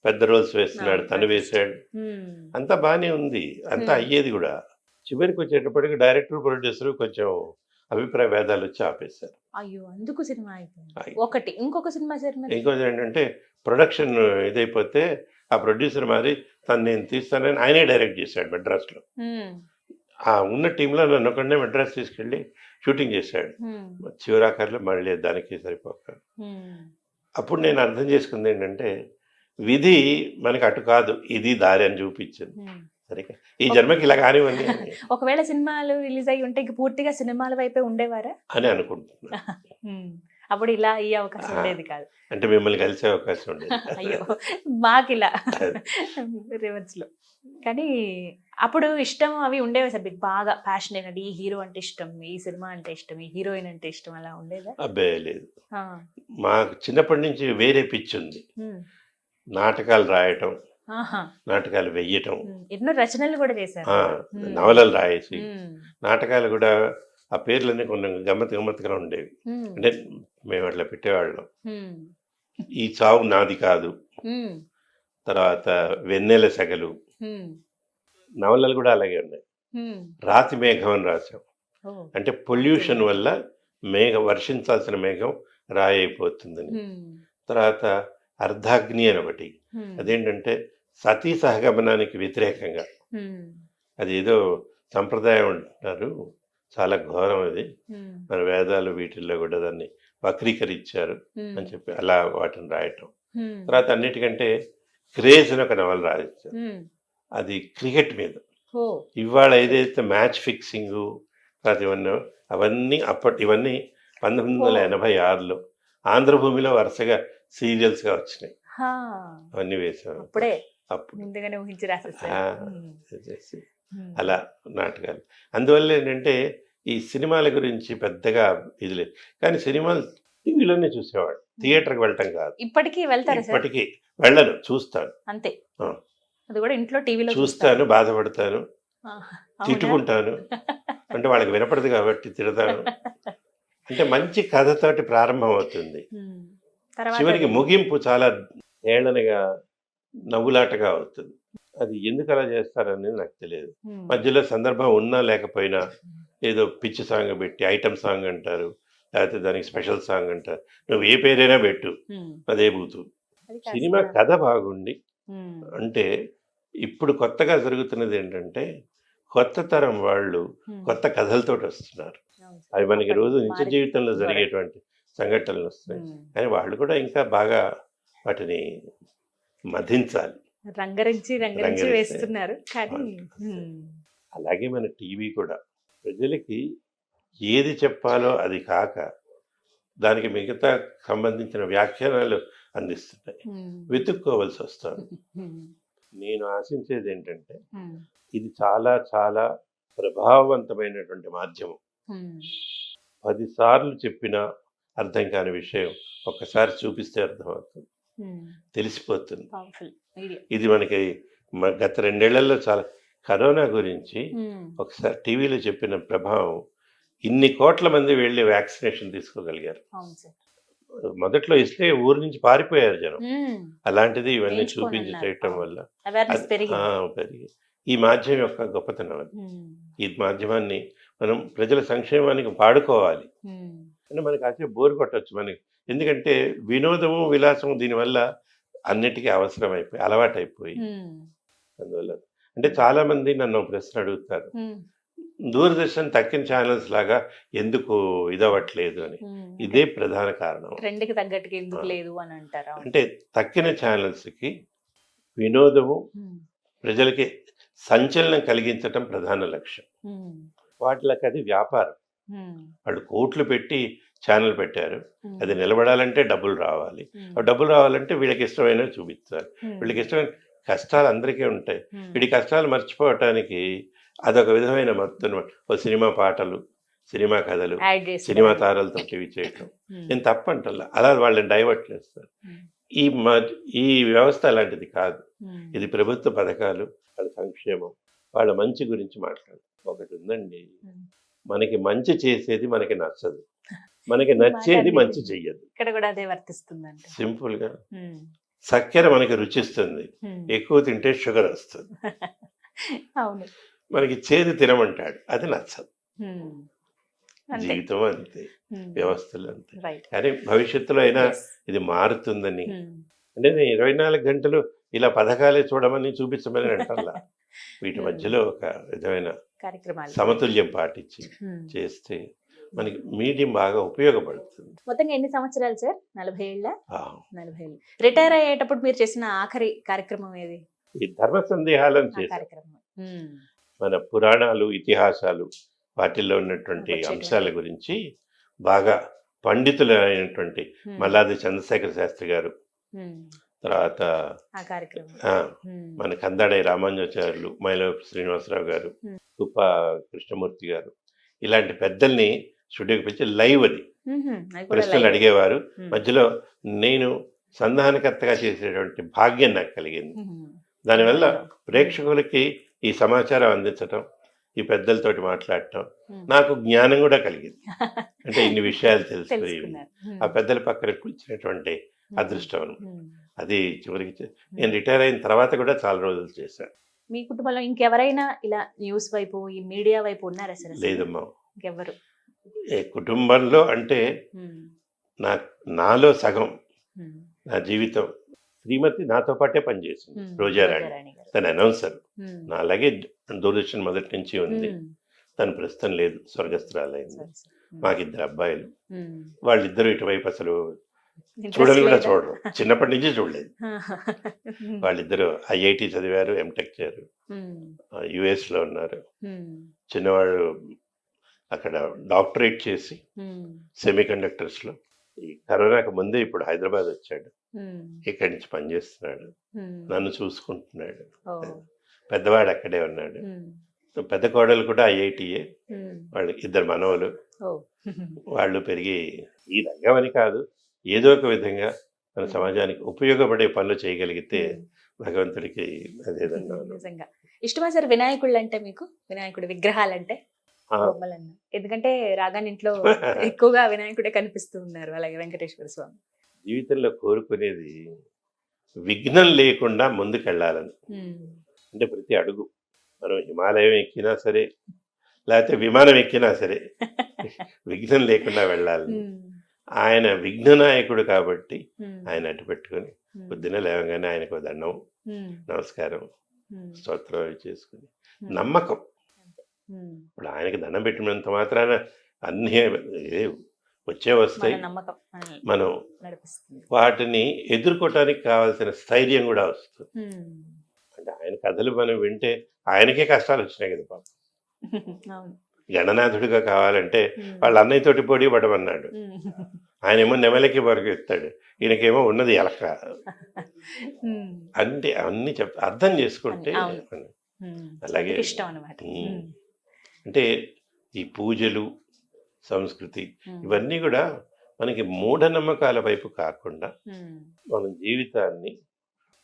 పెద్ద రోల్స్ వేస్తున్నాడు, అవును, తను వేశాడు. ఉమ్, అంతా బాగానే ఉంది, అంతా అయ్యేది కూడా. చివరికి వచ్చేటప్పటికి డైరెక్టర్, ప్రొడ్యూసర్ కొంచెం అభిప్రాయ భేదాలు వచ్చి ఆపేశారు. అయ్యో, అందుకు సినిమా అయిపోయింది. ఆగి. ఒకటి ఇంకొక సినిమా సార్ మరి? ఇంకోటి ఏంటంటే ప్రొడక్షన్ ఇదైపోతే ఆ ప్రొడ్యూసర్ మరి తను నేను తీస్తానని ఆయనే డైరెక్ట్ చేశాడు మెడ్రాస్లో. ఉమ్, ఆ ఉన్న టీంలో నన్ను ఒకనే మెడ్రాస్ తీసుకెళ్ళి షూటింగ్ చేశాడు. ఉమ్, చివరాఖరిలో మళ్ళీ దానికి సరిపోక. ఉమ్. అప్పుడు నేను అర్థం చేసుకుంది ఏంటంటే, విధి మనకి అటు కాదు, ఇది దారి అని చూపించింది. ఉమ్. సరిగా ఈ జన్మకి ఇలా కానివ్వండి ఒకవేళ సినిమాలు రిలీజ్ అయ్యి ఉంటే ఇంక పూర్తిగా సినిమాల వైపే ఉండేవారా? అని అనుకుంటున్నా. ఉమ్, అప్పుడు ఇలా ఈ అవకాశం ఉండేది కాదు. అంటే మిమ్మల్ని కలిసే అవకాశం ఉండేది. అయ్యో, మాకు ఇలా రివర్స్ లో. కానీ అప్పుడు ఇష్టం అవి ఉండేవి సార్ మీకు బాగా ప్యాషనేట్, అంటే ఈ హీరో అంటే ఇష్టం, ఈ సినిమా అంటే ఇష్టం, ఈ హీరోయిన్ అంటే ఇష్టం, అలా ఉండేదా? అబ్బే లేదు, ఆ, మాకు చిన్నప్పటి నుంచి వేరే పిచ్చి ఉంది. ఉమ్, నాటకాలు రాయటం, ఆహా, నాటకాలు వెయ్యటం, ఎన్నో రచనలు కూడా చేశారు. నవలలు రాయేసి, ఉమ్, నాటకాలు కూడా ఆ పేర్లన్నీ కొన్ని గమ్మత్తుగా ఉండేవి. ఉమ్, అంటే మేము అట్లా పెట్టేవాళ్ళం. ఉమ్, ఈ చావు నాది కాదు, ఉమ్, తర్వాత వెన్నెల సెగలు, ఉమ్, నవలలు కూడా అలాగే ఉన్నాయి. ఉమ్. రాతి మేఘం అని రాసాం. ఓ, అంటే పొల్యూషన్ వల్ల వర్షించాల్సిన మేఘం రాయి అయిపోతుందని. ఉమ్, తర్వాత అర్ధాగ్ని అని ఒకటి, ఉమ్, అదేంటంటే సతీ సహగమనానికి వ్యతిరేకంగా, ఉమ్, అది ఏదో సంప్రదాయం అంటున్నారు, చాలా ఘోరం అది, ఉమ్, మన వేదాలు వీటిల్లో కూడా దాన్ని వక్రీకరించారు ఉమ్, అని చెప్పి అలా వాటిని రాయటం. ఉమ్, తర్వాత అన్నిటికంటే క్రేజ్ అని ఒక నవల రాయించారు, ఉమ్. అది క్రికెట్ మీద. ఓ, ఇవాళ ఏదైతే మ్యాచ్ ఫిక్సింగ్ తర్వాత ఇవన్నీ ఇవన్నీ 1986లో ఆంధ్రభూమిలో వరుసగా సీరియల్స్గా వచ్చినాయి. హా, అవన్నీ వేసాం అప్పుడే అప్పుడు. ముందుగానే ఊహించి రాసేసారు. ఆ, ఉమ్, చేసి ఉమ్. అలా నాటకాలు. అందువల్ల ఏంటంటే ఈ సినిమాల గురించి పెద్దగా ఇది లేదు, కానీ సినిమాలు టీవీలోనే చూసేవాడు, థియేటర్కి వెళ్ళటం కాదు. ఇప్పటికీ వెళ్తారా సార్? ఇప్పటికీ వెళ్ళను, చూస్తాను. అంతే, ఆ. అది కూడా ఇంట్లో టీవీలో చూస్తాను, బాధపడతాను, అవునా? తిట్టుకుంటాను, అంటే వాళ్ళకి వినపడదు కాబట్టి తిడతాను. అంటే మంచి కథతోటి ప్రారంభం అవుతుంది, ఉమ్, తర్వాత చివరికి ముగింపు చాలా ఏళనగా నవ్వులాటగా అవుతుంది. అది ఎందుకు అలా చేస్తారనేది నాకు తెలియదు. ఉమ్, మధ్యలో సందర్భం ఉన్నా లేకపోయినా ఏదో పిచ్చి సాంగ్ పెట్టి ఐటమ్ సాంగ్ అంటారు, లేకపోతే దానికి స్పెషల్ సాంగ్ అంటారు. నువ్వు ఏ పేరైనా పెట్టు, ఉమ్, అదే బూతు. అది కాస్త- సినిమా కథ బాగుండి, ఉమ్, అంటే ఇప్పుడు కొత్తగా జరుగుతున్నది ఏంటంటే కొత్త తరం వాళ్ళు ఉమ్, కొత్త కథలతోటి వస్తున్నారు. అవును సార్. అవి మనకి రోజు నిత్య మారింది. జీవితంలో జరిగేటువంటి సంఘటనలు వస్తున్నాయి, ఉమ్, కానీ వాళ్ళు కూడా ఇంకా బాగా వాటిని మధించాలి. రంగరించి రంగరించి. వేస్తున్నారు కానీ. ఉమ్, అలాగే మన టీవీ కూడా ప్రజలకి ఏది చెప్పాలో అది కాక దానికి మిగతా సంబంధించిన వ్యాఖ్యానాలు అందిస్తున్నాయి. వెతుక్కోవాల్సి వస్తుంది. నేను ఆశించేది ఏంటంటే ఇది చాలా చాలా ప్రభావవంతమైనటువంటి మాధ్యమం. 10 సార్లు చెప్పినా అర్థం కాని విషయం ఒక్కసారి చూపిస్తే అర్థమవుతుంది, తెలిసిపోతుంది. ఇది మనకి గత 2 ఏళ్లలో చాలా కరోనా గురించి ఒకసారి టీవీలో చెప్పిన ప్రభావం, ఇన్ని కోట్ల మంది వెళ్ళి వ్యాక్సినేషన్ తీసుకోగలిగారు. మొదట్లో ఇస్తే ఊరి నుంచి పారిపోయారు జనం. అలాంటిది ఇవన్నీ చూపించి చేయటం వల్ల పెరిగి ఈ మాధ్యమం యొక్క గొప్పతనం అది. ఈ మాధ్యమాన్ని మనం ప్రజల సంక్షేమానికి వాడుకోవాలి. అంటే మనకి అసలు బోరు కొట్టచ్చు మనకి, ఎందుకంటే వినోదము విలాసము దీనివల్ల అన్నిటికీ అవసరం అయిపోయి అలవాటు అయిపోయి, అందువల్ల అంటే చాలా మంది నన్ను ప్రశ్న అడుగుతారు, దూరదర్శన్ తక్కిన ఛానల్స్ లాగా ఎందుకు ఇదవ్వట్లేదు అని. ఇదే ప్రధాన కారణం. ట్రెండ్కి తగ్గట్టుగా ఎందుకు లేదు అని అంటారా? అంటే తక్కిన ఛానల్స్కి వినోదము ప్రజలకి సంచలనం కలిగించటం ప్రధాన లక్ష్యం. వాటికి అది వ్యాపారం. వాళ్ళు కోట్లు పెట్టి ఛానల్ పెట్టారు, అది నిలబడాలంటే డబ్బులు రావాలి. ఆ డబ్బులు రావాలంటే వీళ్ళకి ఇష్టమైనవి చూపిస్తారు. వీళ్ళకి ఇష్టమైన కష్టాలు అందరికీ ఉంటాయి. వీడి కష్టాలు మర్చిపోవటానికి అదొక విధమైన మొత్తం ఓ సినిమా పాటలు, సినిమా కథలు, సినిమా తారలతో టీవీ చేయటం నేను తప్పంటల్లా. అలా వాళ్ళని డైవర్ట్ చేస్తారు. ఈ వ్యవస్థ అలాంటిది కాదు. ఇది ప్రభుత్వ పథకాలు, వాళ్ళ సంక్షేమం, వాళ్ళ మంచి గురించి మాట్లాడు. ఒకటి ఉందండి, మనకి మంచి చేసేది మనకి నచ్చదు, మనకి నచ్చేది మంచి చెయ్యదు. ఇక్కడ కూడా అదే వర్తిస్తుందండి. సింపుల్ గా చక్కెర మనకి రుచిస్తుంది, ఎక్కువ తింటే షుగర్ వస్తుంది. అవును, మనకి చేదు తినమంటాడు, అది నచ్చదు. జీవితం అంతే, వ్యవస్థలు అంతే. కానీ భవిష్యత్తులో అయినా ఇది మారుతుందని, అంటే నేను 24 గంటలు ఇలా పథకాలే చూడమని చూపించమని అంటల్లా. వీటి మధ్యలో ఒక విధమైన సమతుల్యం పాటించి చేస్తే మనకి మీడియం బాగా ఉపయోగపడుతుంది. మొత్తంగా ఎన్ని సంవత్సరాలు సార్? 40 ఏళ్ళ? 40 ఏళ్ళు. రిటైర్ అయ్యేటప్పుడు మీరు చేసిన ఆఖరి కార్యక్రమం ఏది? ఈ ధర్మ సందేహాలను చేశారు. మన పురాణాలు, ఇతిహాసాలు, వాటిల్లో ఉన్నటువంటి అంశాల గురించి బాగా పండితులైనటువంటి మల్లాది చంద్రశేఖర శాస్త్రి గారు, తర్వాత మన కందాడై రామానుజాచార్యులు, మైలవరపు శ్రీనివాసరావు గారు, తుప్ప కృష్ణమూర్తి గారు, ఇలాంటి పెద్దల్ని స్టూడియోకి పిలిచి లైవ్ అది ప్రశ్నలు అడిగేవారు. మధ్యలో నేను సంధానకర్తగా చేసేటువంటి భాగ్యం నాకు కలిగింది. దానివల్ల ప్రేక్షకులకి ఈ సమాచారం అందించటం, ఈ పెద్దలతోటి మాట్లాడటం, నాకు జ్ఞానం కూడా కలిగింది. అంటే ఇన్ని విషయాలు తెలుసుకుని ఆ పెద్దల పక్కన కూర్చున్నటువంటి అదృష్టం. అది చివరికి నేను రిటైర్ అయిన తర్వాత కూడా చాలా రోజులు చేశాను. మీ కుటుంబంలో ఇంకెవరైనా ఇలా న్యూస్ వైపు, ఈ మీడియా వైపు ఉన్నారా సార్? లేదమ్మా, ఇంకెవరు. కుటుంబంలో అంటే నాలో సగం నా జీవితం శ్రీమతి నాతో పాటే పనిచేసింది. రోజారాణి తన అనౌన్సర్, నా అలాగే దూరదర్శన్ మొదటి నుంచి ఉంది. తను ప్రస్తుతం లేదు, స్వర్గస్థురాలైంది. మాకిద్దరు అబ్బాయిలు, వాళ్ళిద్దరూ ఇటువైపు అసలు చూడని కూడా చూడరు, చిన్నప్పటి నుంచి చూడలేదు. వాళ్ళిద్దరూ ఐఐటి చదివారు, ఎంటెక్ చేశారు, US లో ఉన్నారు. చిన్నవాడు అక్కడ డాక్టరేట్ చేసి సెమీ కండక్టర్స్ లో, ఈ కరోనాకు ముందే ఇప్పుడు హైదరాబాద్ వచ్చాడు, ఇక్కడి నుంచి పనిచేస్తున్నాడు, నన్ను చూసుకుంటున్నాడు. పెద్దవాడు అక్కడే ఉన్నాడు. పెద్ద కోడలు కూడా ఐఐటియే, వాళ్ళు ఇద్దరు మనవలు. వాళ్ళు పెరిగి ఈ రంగం అని కాదు, ఏదో ఒక విధంగా మన సమాజానికి ఉపయోగపడే పనులు చేయగలిగితే భగవంతుడికి అదేదన్నా. నిజంగా ఇష్టమా సార్ వినాయకుళ్ళు అంటే మీకు? వినాయకుడి విగ్రహాలంటే? ఎందుకంటే రాగాని ఇంట్లో ఎక్కువగా వినాయకుడే కనిపిస్తూ ఉన్నారు, అలాగే వెంకటేశ్వర స్వామి. జీవితంలో కోరుకునేది విఘ్నం లేకుండా ముందుకెళ్ళాలని. అంటే ప్రతి అడుగు మనం హిమాలయం ఎక్కినా సరే, లేకపోతే విమానం ఎక్కినా సరే విఘ్నం లేకుండా వెళ్ళాలని. ఆయన విఘ్ననాయకుడు కాబట్టి ఆయన అడ్డు పెట్టుకుని పొద్దున లేవగానే ఆయనకు దండం, నమస్కారం, స్తోత్రం చేసుకుని నమ్మకం. ఇప్పుడు ఆయనకి దండం పెట్టినంత మాత్రాన అన్నీ వచ్చే వస్తాయి. మనం వాటిని ఎదుర్కోవటానికి కావాల్సిన స్థైర్యం కూడా వస్తుంది. అంటే ఆయన కథలు మనం వింటే ఆయనకే కష్టాలు వచ్చినాయి కదా పాపం. అవును. గణనాథుడిగా కావాలంటే వాళ్ళ అన్నయ్యతోటి పోటీ పడమన్నాడు. ఆయనేమో నెమలికి పరిగెత్తాడు, ఈయనకేమో ఉన్నది ఎలక. అంటే అన్ని అర్థం చేసుకుంటే అవును. అలాగే ఇష్టం అన్నమాట. అంటే ఈ పూజలు, సంస్కృతి ఇవన్నీ కూడా మనకి మూఢనమ్మకాల వైపు కాకుండా మన జీవితాన్ని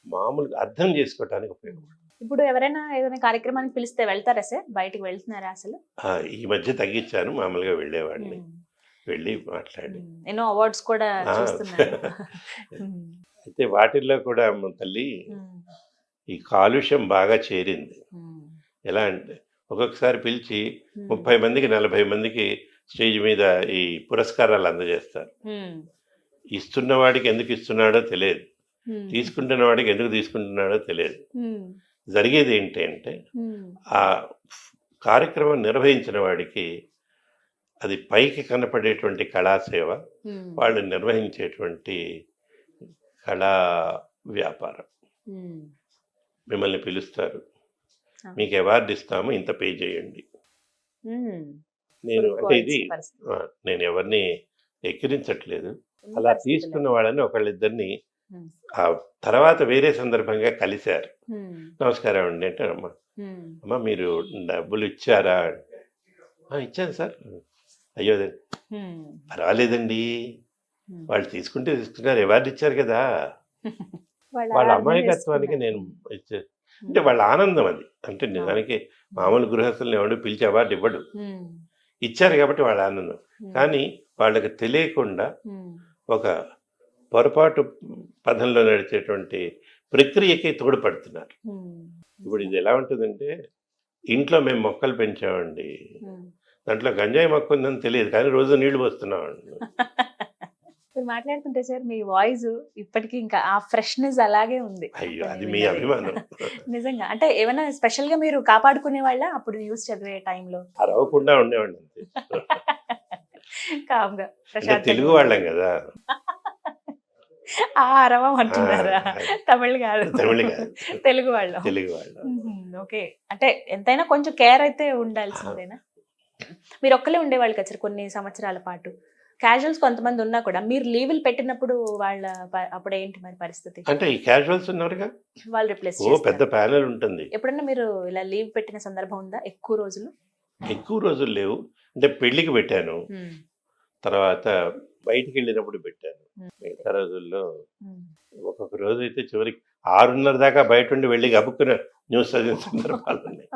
మామూలుగా అర్థం చేసుకోవటానికి ఉపయోగపడుతుంది. ఇప్పుడు ఎవరైనా ఏదైనా కార్యక్రమానికి పిలిస్తే వెళ్తారా సార్? బయటికి వెళ్తున్నారా అసలు? ఈ మధ్య తగ్గించాను, మామూలుగా వెళ్ళేవాడిని, వెళ్ళి మాట్లాడి ఎన్నో అవార్డ్స్ కూడా చూస్తున్నారు. అయితే వాటిల్లో కూడా అమ్మ తల్లి ఈ కాలుష్యం బాగా చేరింది. ఎలా అంటే ఒక్కొక్కసారి పిలిచి 30 మందికి 40 మందికి స్టేజ్ మీద ఈ పురస్కారాలు అందజేస్తారు. ఇస్తున్న వాడికి ఎందుకు ఇస్తున్నాడో తెలియదు, తీసుకుంటున్న వాడికి ఎందుకు తీసుకుంటున్నాడో తెలియదు. జరిగేది ఏంటి అంటే ఆ కార్యక్రమం నిర్వహించిన వాడికి అది పైకి కనపడేటువంటి కళాసేవ, వాళ్ళు నిర్వహించేటువంటి కళా వ్యాపారం. మిమ్మల్ని పిలుస్తారు, మీకు అవార్డు ఇస్తాము, ఇంత పే చేయండి. నేను అంటే ఇది నేను ఎవరిని ఎక్కిరించట్లేదు. అలా తీసుకున్న వాళ్ళని ఒకళ్ళిద్దరిని ఆ తర్వాత వేరే సందర్భంగా కలిశారు. నమస్కారం అండి అంటే, అమ్మ మీరు డబ్బులు ఇచ్చారా? ఇచ్చాను సార్. అయ్యో పర్వాలేదండి, వాళ్ళు తీసుకుంటే తీసుకున్నారు, అవార్డు ఇచ్చారు కదా. వాళ్ళ అమాయకత్వానికి నేను ఇచ్చే అంటే వాళ్ళ ఆనందం అది. అంటే నిజానికి మామూలు గృహస్థులను ఎవడు పిలిచి అవార్డు ఇవ్వడు, ఇచ్చారు కాబట్టి వాళ్ళ ఆనందం. కానీ వాళ్ళకి తెలియకుండా ఒక పొరపాటు పదంలో నడిచేటువంటి ప్రక్రియకి తోడ్పడుతున్నారు. ఇప్పుడు ఇది ఎలా ఉంటుందంటే, ఇంట్లో మేము మొక్కలు పెంచామండి, దాంట్లో గంజాయి మొక్క ఉందని తెలియదు కానీ రోజు నీళ్లు పోస్తున్నామండి. మీరు మాట్లాడుతుంటే సార్ మీ వాయిస్ ఇప్పటికీ ఇంకా ఆ ఫ్రెష్నెస్ అలాగే ఉంది. అయ్యో అది మీ అభిమానం. నిజంగా అంటే ఏమైనా స్పెషల్ గా మీరు కాపాడుకునే వాళ్ళ అప్పుడు న్యూస్ చదివే టైంలో? అరవకుండా ఉండేవాడి కామ్గా తెలుగు వాళ్ళం కదా. ఆ అరవం అంటున్నారా? తమిళ్ కాదు, తెలుగు వాళ్ళం. తెలుగు వాళ్ళం. ఓకే, అంటే ఎంతైనా కొంచెం కేర్ అయితే ఉండాల్సిందేనా? మీరు ఒక్కలే ఉండేవాళ్ళు కదా సార్ కొన్ని సంవత్సరాల పాటు. క్యాజువల్స్ కొంతమంది ఉన్నా కూడా మీరు లీవులు పెట్టినప్పుడు వాళ్ళ అప్పుడు ఏంటి మరి పరిస్థితి? అంటే ఈ క్యాజువల్స్ ఉన్నారుగా, వాళ్ళు రిప్లేస్ పెద్ద ప్యానెల్ ఉంటుంది. ఎప్పుడన్నా మీరు ఇలా లీవ్ పెట్టిన సందర్భం ఉందా? ఎక్కువ రోజులు? ఎక్కువ రోజులు లేవు. అంటే పెళ్లికి పెట్టాను, తర్వాత బయటికి వెళ్ళినప్పుడు పెట్టాను. మిగతా రోజుల్లో ఒక్కొక్క రోజు అయితే చివరికి 6:30 దాకా బయట ఉండి వెళ్ళి గబుక్కున న్యూస్ చదివిన సందర్భాలు ఉన్నాయి.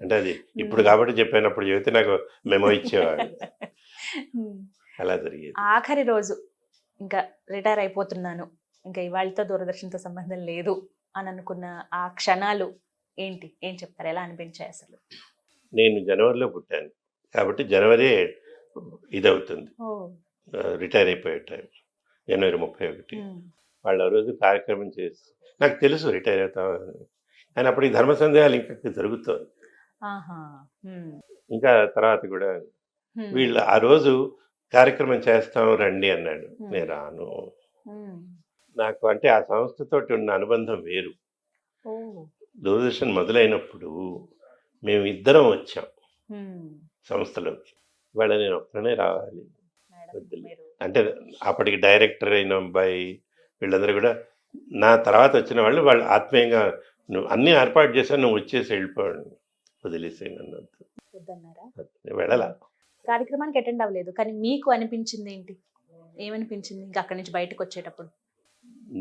అంటే అది ఇప్పుడు కాబట్టి చెప్పాను, అప్పుడు చెబితే నాకు మెమో ఇచ్చేవాడు. అలా జరిగేది. ఆఖరి రోజు ఇంకా రిటైర్ అయిపోతున్నాను, ఇంకా ఇవాళతో దూరదర్శన్తో సంబంధం లేదు అని అనుకున్న ఆ క్షణాలు ఏంటి? ఏం చెప్తారు? ఎలా అనిపించాయి అసలు? నేను జనవరిలో పుట్టాను కాబట్టి జనవరి ఇదవుతుంది, రిటైర్ అయిపోయే టైం జనవరి 31. వాళ్ళు ఆ రోజు కార్యక్రమం చేసి నాకు తెలుసు రిటైర్ అవుతామని, కానీ అప్పుడు ఈ ధర్మ సందేహాలు ఇంకా జరుగుతుంది. ఇంకా తర్వాత కూడా వీళ్ళు ఆ రోజు కార్యక్రమం చేస్తాం రండి అన్నాడు, నేను రాను. నాకు అంటే ఆ సంస్థతోటి ఉన్న అనుబంధం వేరు. దూరదర్శన్ మొదలైనప్పుడు మేము ఇద్దరం వచ్చాం సంస్థలోకి. ఇవాళ నేను ఒక్కనే రావాలి అంటే అప్పటికి డైరెక్టర్ అయిన అబ్బాయి వీళ్ళందరూ కూడా నా తర్వాత వచ్చిన వాళ్ళు ఆత్మీయంగా నువ్వు అన్నీ ఏర్పాటు చేశాను, నువ్వు వచ్చేసి వెళ్ళిపోయాడు, వదిలేసాయి నన్ను. వెళ్ళాల కార్యక్రమానికి అటెండ్ అవ్వలేదు, కానీ మీకు అనిపించింది ఏంటి? ఏమనిపించింది ఇంకా అక్కడి నుంచి బయటకు వచ్చేటప్పుడు?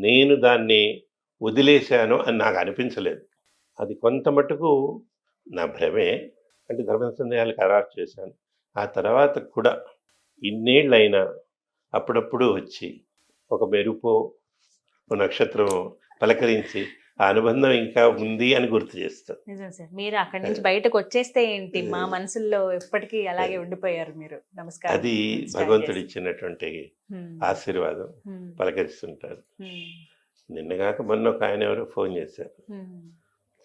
నేను దాన్ని వదిలేశాను అని నాకు అనిపించలేదు. అది కొంత మటుకు నా భ్రమే. అంటే ధర్మ సందేహాలు ఖరారు చేశాను. ఆ తర్వాత కూడా ఇన్నేళ్ళైనా అప్పుడప్పుడు వచ్చి ఒక మెరుపో నక్షత్రం పలకరించి ఆ అనుబంధం ఇంకా ఉంది అని గుర్తు చేస్తాను. నిజం సార్, మీరు అక్కడి నుంచి బయటకు వచ్చేస్తే ఏంటి, మా మనసుల్లో ఎప్పటికీ అలాగే ఉండిపోయారు మీరు. నమస్కారం. అది భగవంతుడు ఇచ్చినటువంటి ఆశీర్వాదం, పలకరిస్తుంటారు. నిన్నగాక మొన్న ఒక ఆయన ఎవరో ఫోన్ చేశారు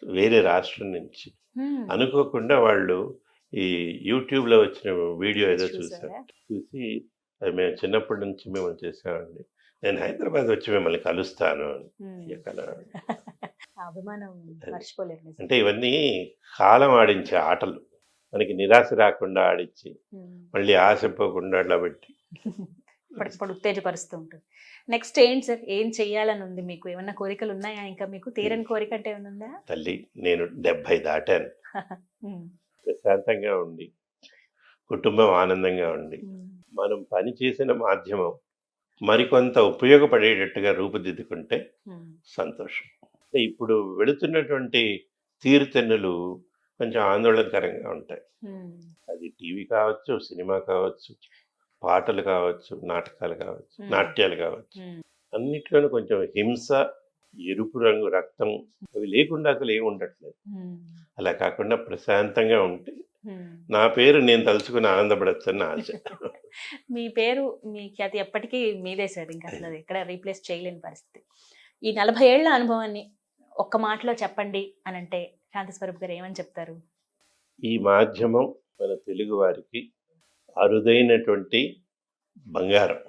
వేరే రాష్ట్రం నుంచి, అనుకోకుండా వాళ్ళు ఈ యూట్యూబ్లో వచ్చిన వీడియో ఏదో చూశారు. చూసి అది మేము చిన్నప్పటి నుంచి మేము చేసామండి, నేను హైదరాబాద్ వచ్చి మిమ్మల్ని కలుస్తాను అభిమానం మర్చిపోలేరు. అంటే ఇవన్నీ కాలం ఆడించే ఆటలు. మనకి నిరాశ రాకుండా ఆడిచ్చి మళ్ళీ ఆశ పోకుండా అట్లా పెట్టి ఇప్పటికిప్పుడు ఉత్తేజపరుస్తూ ఉంటుంది. నెక్స్ట్ ఏంటి సార్, ఏం చెయ్యాలని ఉంది మీకు? ఏమన్నా కోరికలు ఉన్నాయా ఇంకా మీకు? తీరని కోరిక అంటే ఏమైనా ఉందా? తల్లి నేను 70 దాటాను. ప్రశాంతంగా ఉండి కుటుంబం ఆనందంగా ఉండి మనం పని చేసిన మాధ్యమం మరికొంత ఉపయోగపడేటట్టుగా రూపుదిద్దుకుంటే సంతోషం. ఇప్పుడు వెళుతున్నటువంటి తీరుతెన్నులు కొంచెం ఆందోళనకరంగా ఉంటాయి. అది టీవీ కావచ్చు, సినిమా కావచ్చు, పాటలు కావచ్చు, నాటకాలు కావచ్చు, నాట్యాలు కావచ్చు, అన్నిట్లోనూ కొంచెం హింస, ఎరుపు రంగు రక్తం అవి లేకుండా అసలు ఏమి ఉండట్లేదు. అలా కాకుండా ప్రశాంతంగా ఉంటే నా పేరు నేను తలుచుకుని ఆనందపడచ్చని నా ఆశ. మీ పేరు, మీ ఖ్యాతి ఎప్పటికీ మీదే సార్, ఇంకా అసలు అది ఎక్కడ రీప్లేస్ చేయలేని పరిస్థితి. ఈ 40 ఏళ్ల అనుభవాన్ని ఒక్క మాటలో చెప్పండి అని అంటే శాంతి స్వరూప్ గారు ఏమని చెప్తారు? ఈ మాధ్యమం మన తెలుగు వారికి అరుదైనటువంటి బంగారం.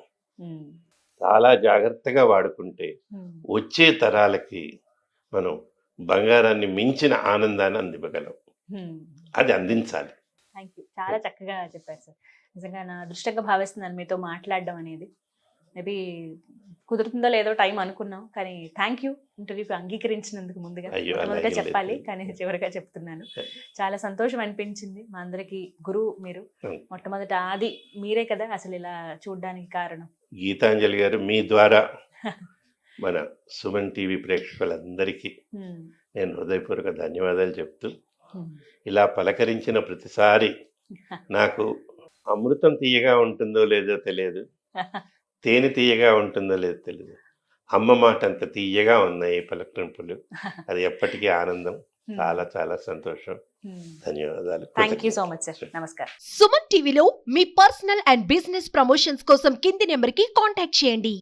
చాలా జాగ్రత్తగా వాడుకుంటే వచ్చే తరాలకి మనం బంగారాన్ని మించిన ఆనందాన్ని అందివ్వగలం. అది అందించాలి. థ్యాంక్ యూ, చాలా చక్కగా చెప్పారు సార్. నిజంగా నా అదృష్టంగా భావిస్తున్నాను మీతో మాట్లాడడం అనేది. మేబీ కుదురుతుందో లేదో టైం అనుకున్నాం, కానీ థ్యాంక్ యూ ఇంటర్వ్యూకి అంగీకరించినందుకు. ముందుగా మొదటగా చెప్పాలి కానీ చివరిగా చెప్తున్నాను. చాలా సంతోషం అనిపించింది. మా అందరికి గురువు మీరు. మొట్టమొదట ఆది మీరే కదా అసలు ఇలా చూడడానికి కారణం. గీతాంజలి గారు, మీ ద్వారా మన సుమన్ టీవీ ప్రేక్షకులందరికీ నేను హృదయపూర్వక ధన్యవాదాలు చెప్తూ, ఇలా పలకరించిన ప్రతిసారి నాకు అమృతం తీయగా ఉంటుందో లేదో తెలియదు, తేనె తీయగా ఉంటుందో లేదో తెలియదు, అమ్మ మాట అంత తీయగా ఉన్నాయి పలకరింపులు. అది ఎప్పటికీ ఆనందం. చాలా చాలా సంతోషం. ధన్యవాదాలు. Thank you so much sir. నమస్కారం. సుమన్ టీవీలో మీ పర్సనల్ అండ్ బిజినెస్ ప్రమోషన్స్ కోసం కింది నెంబర్కి కాంటాక్ట్ చేయండి.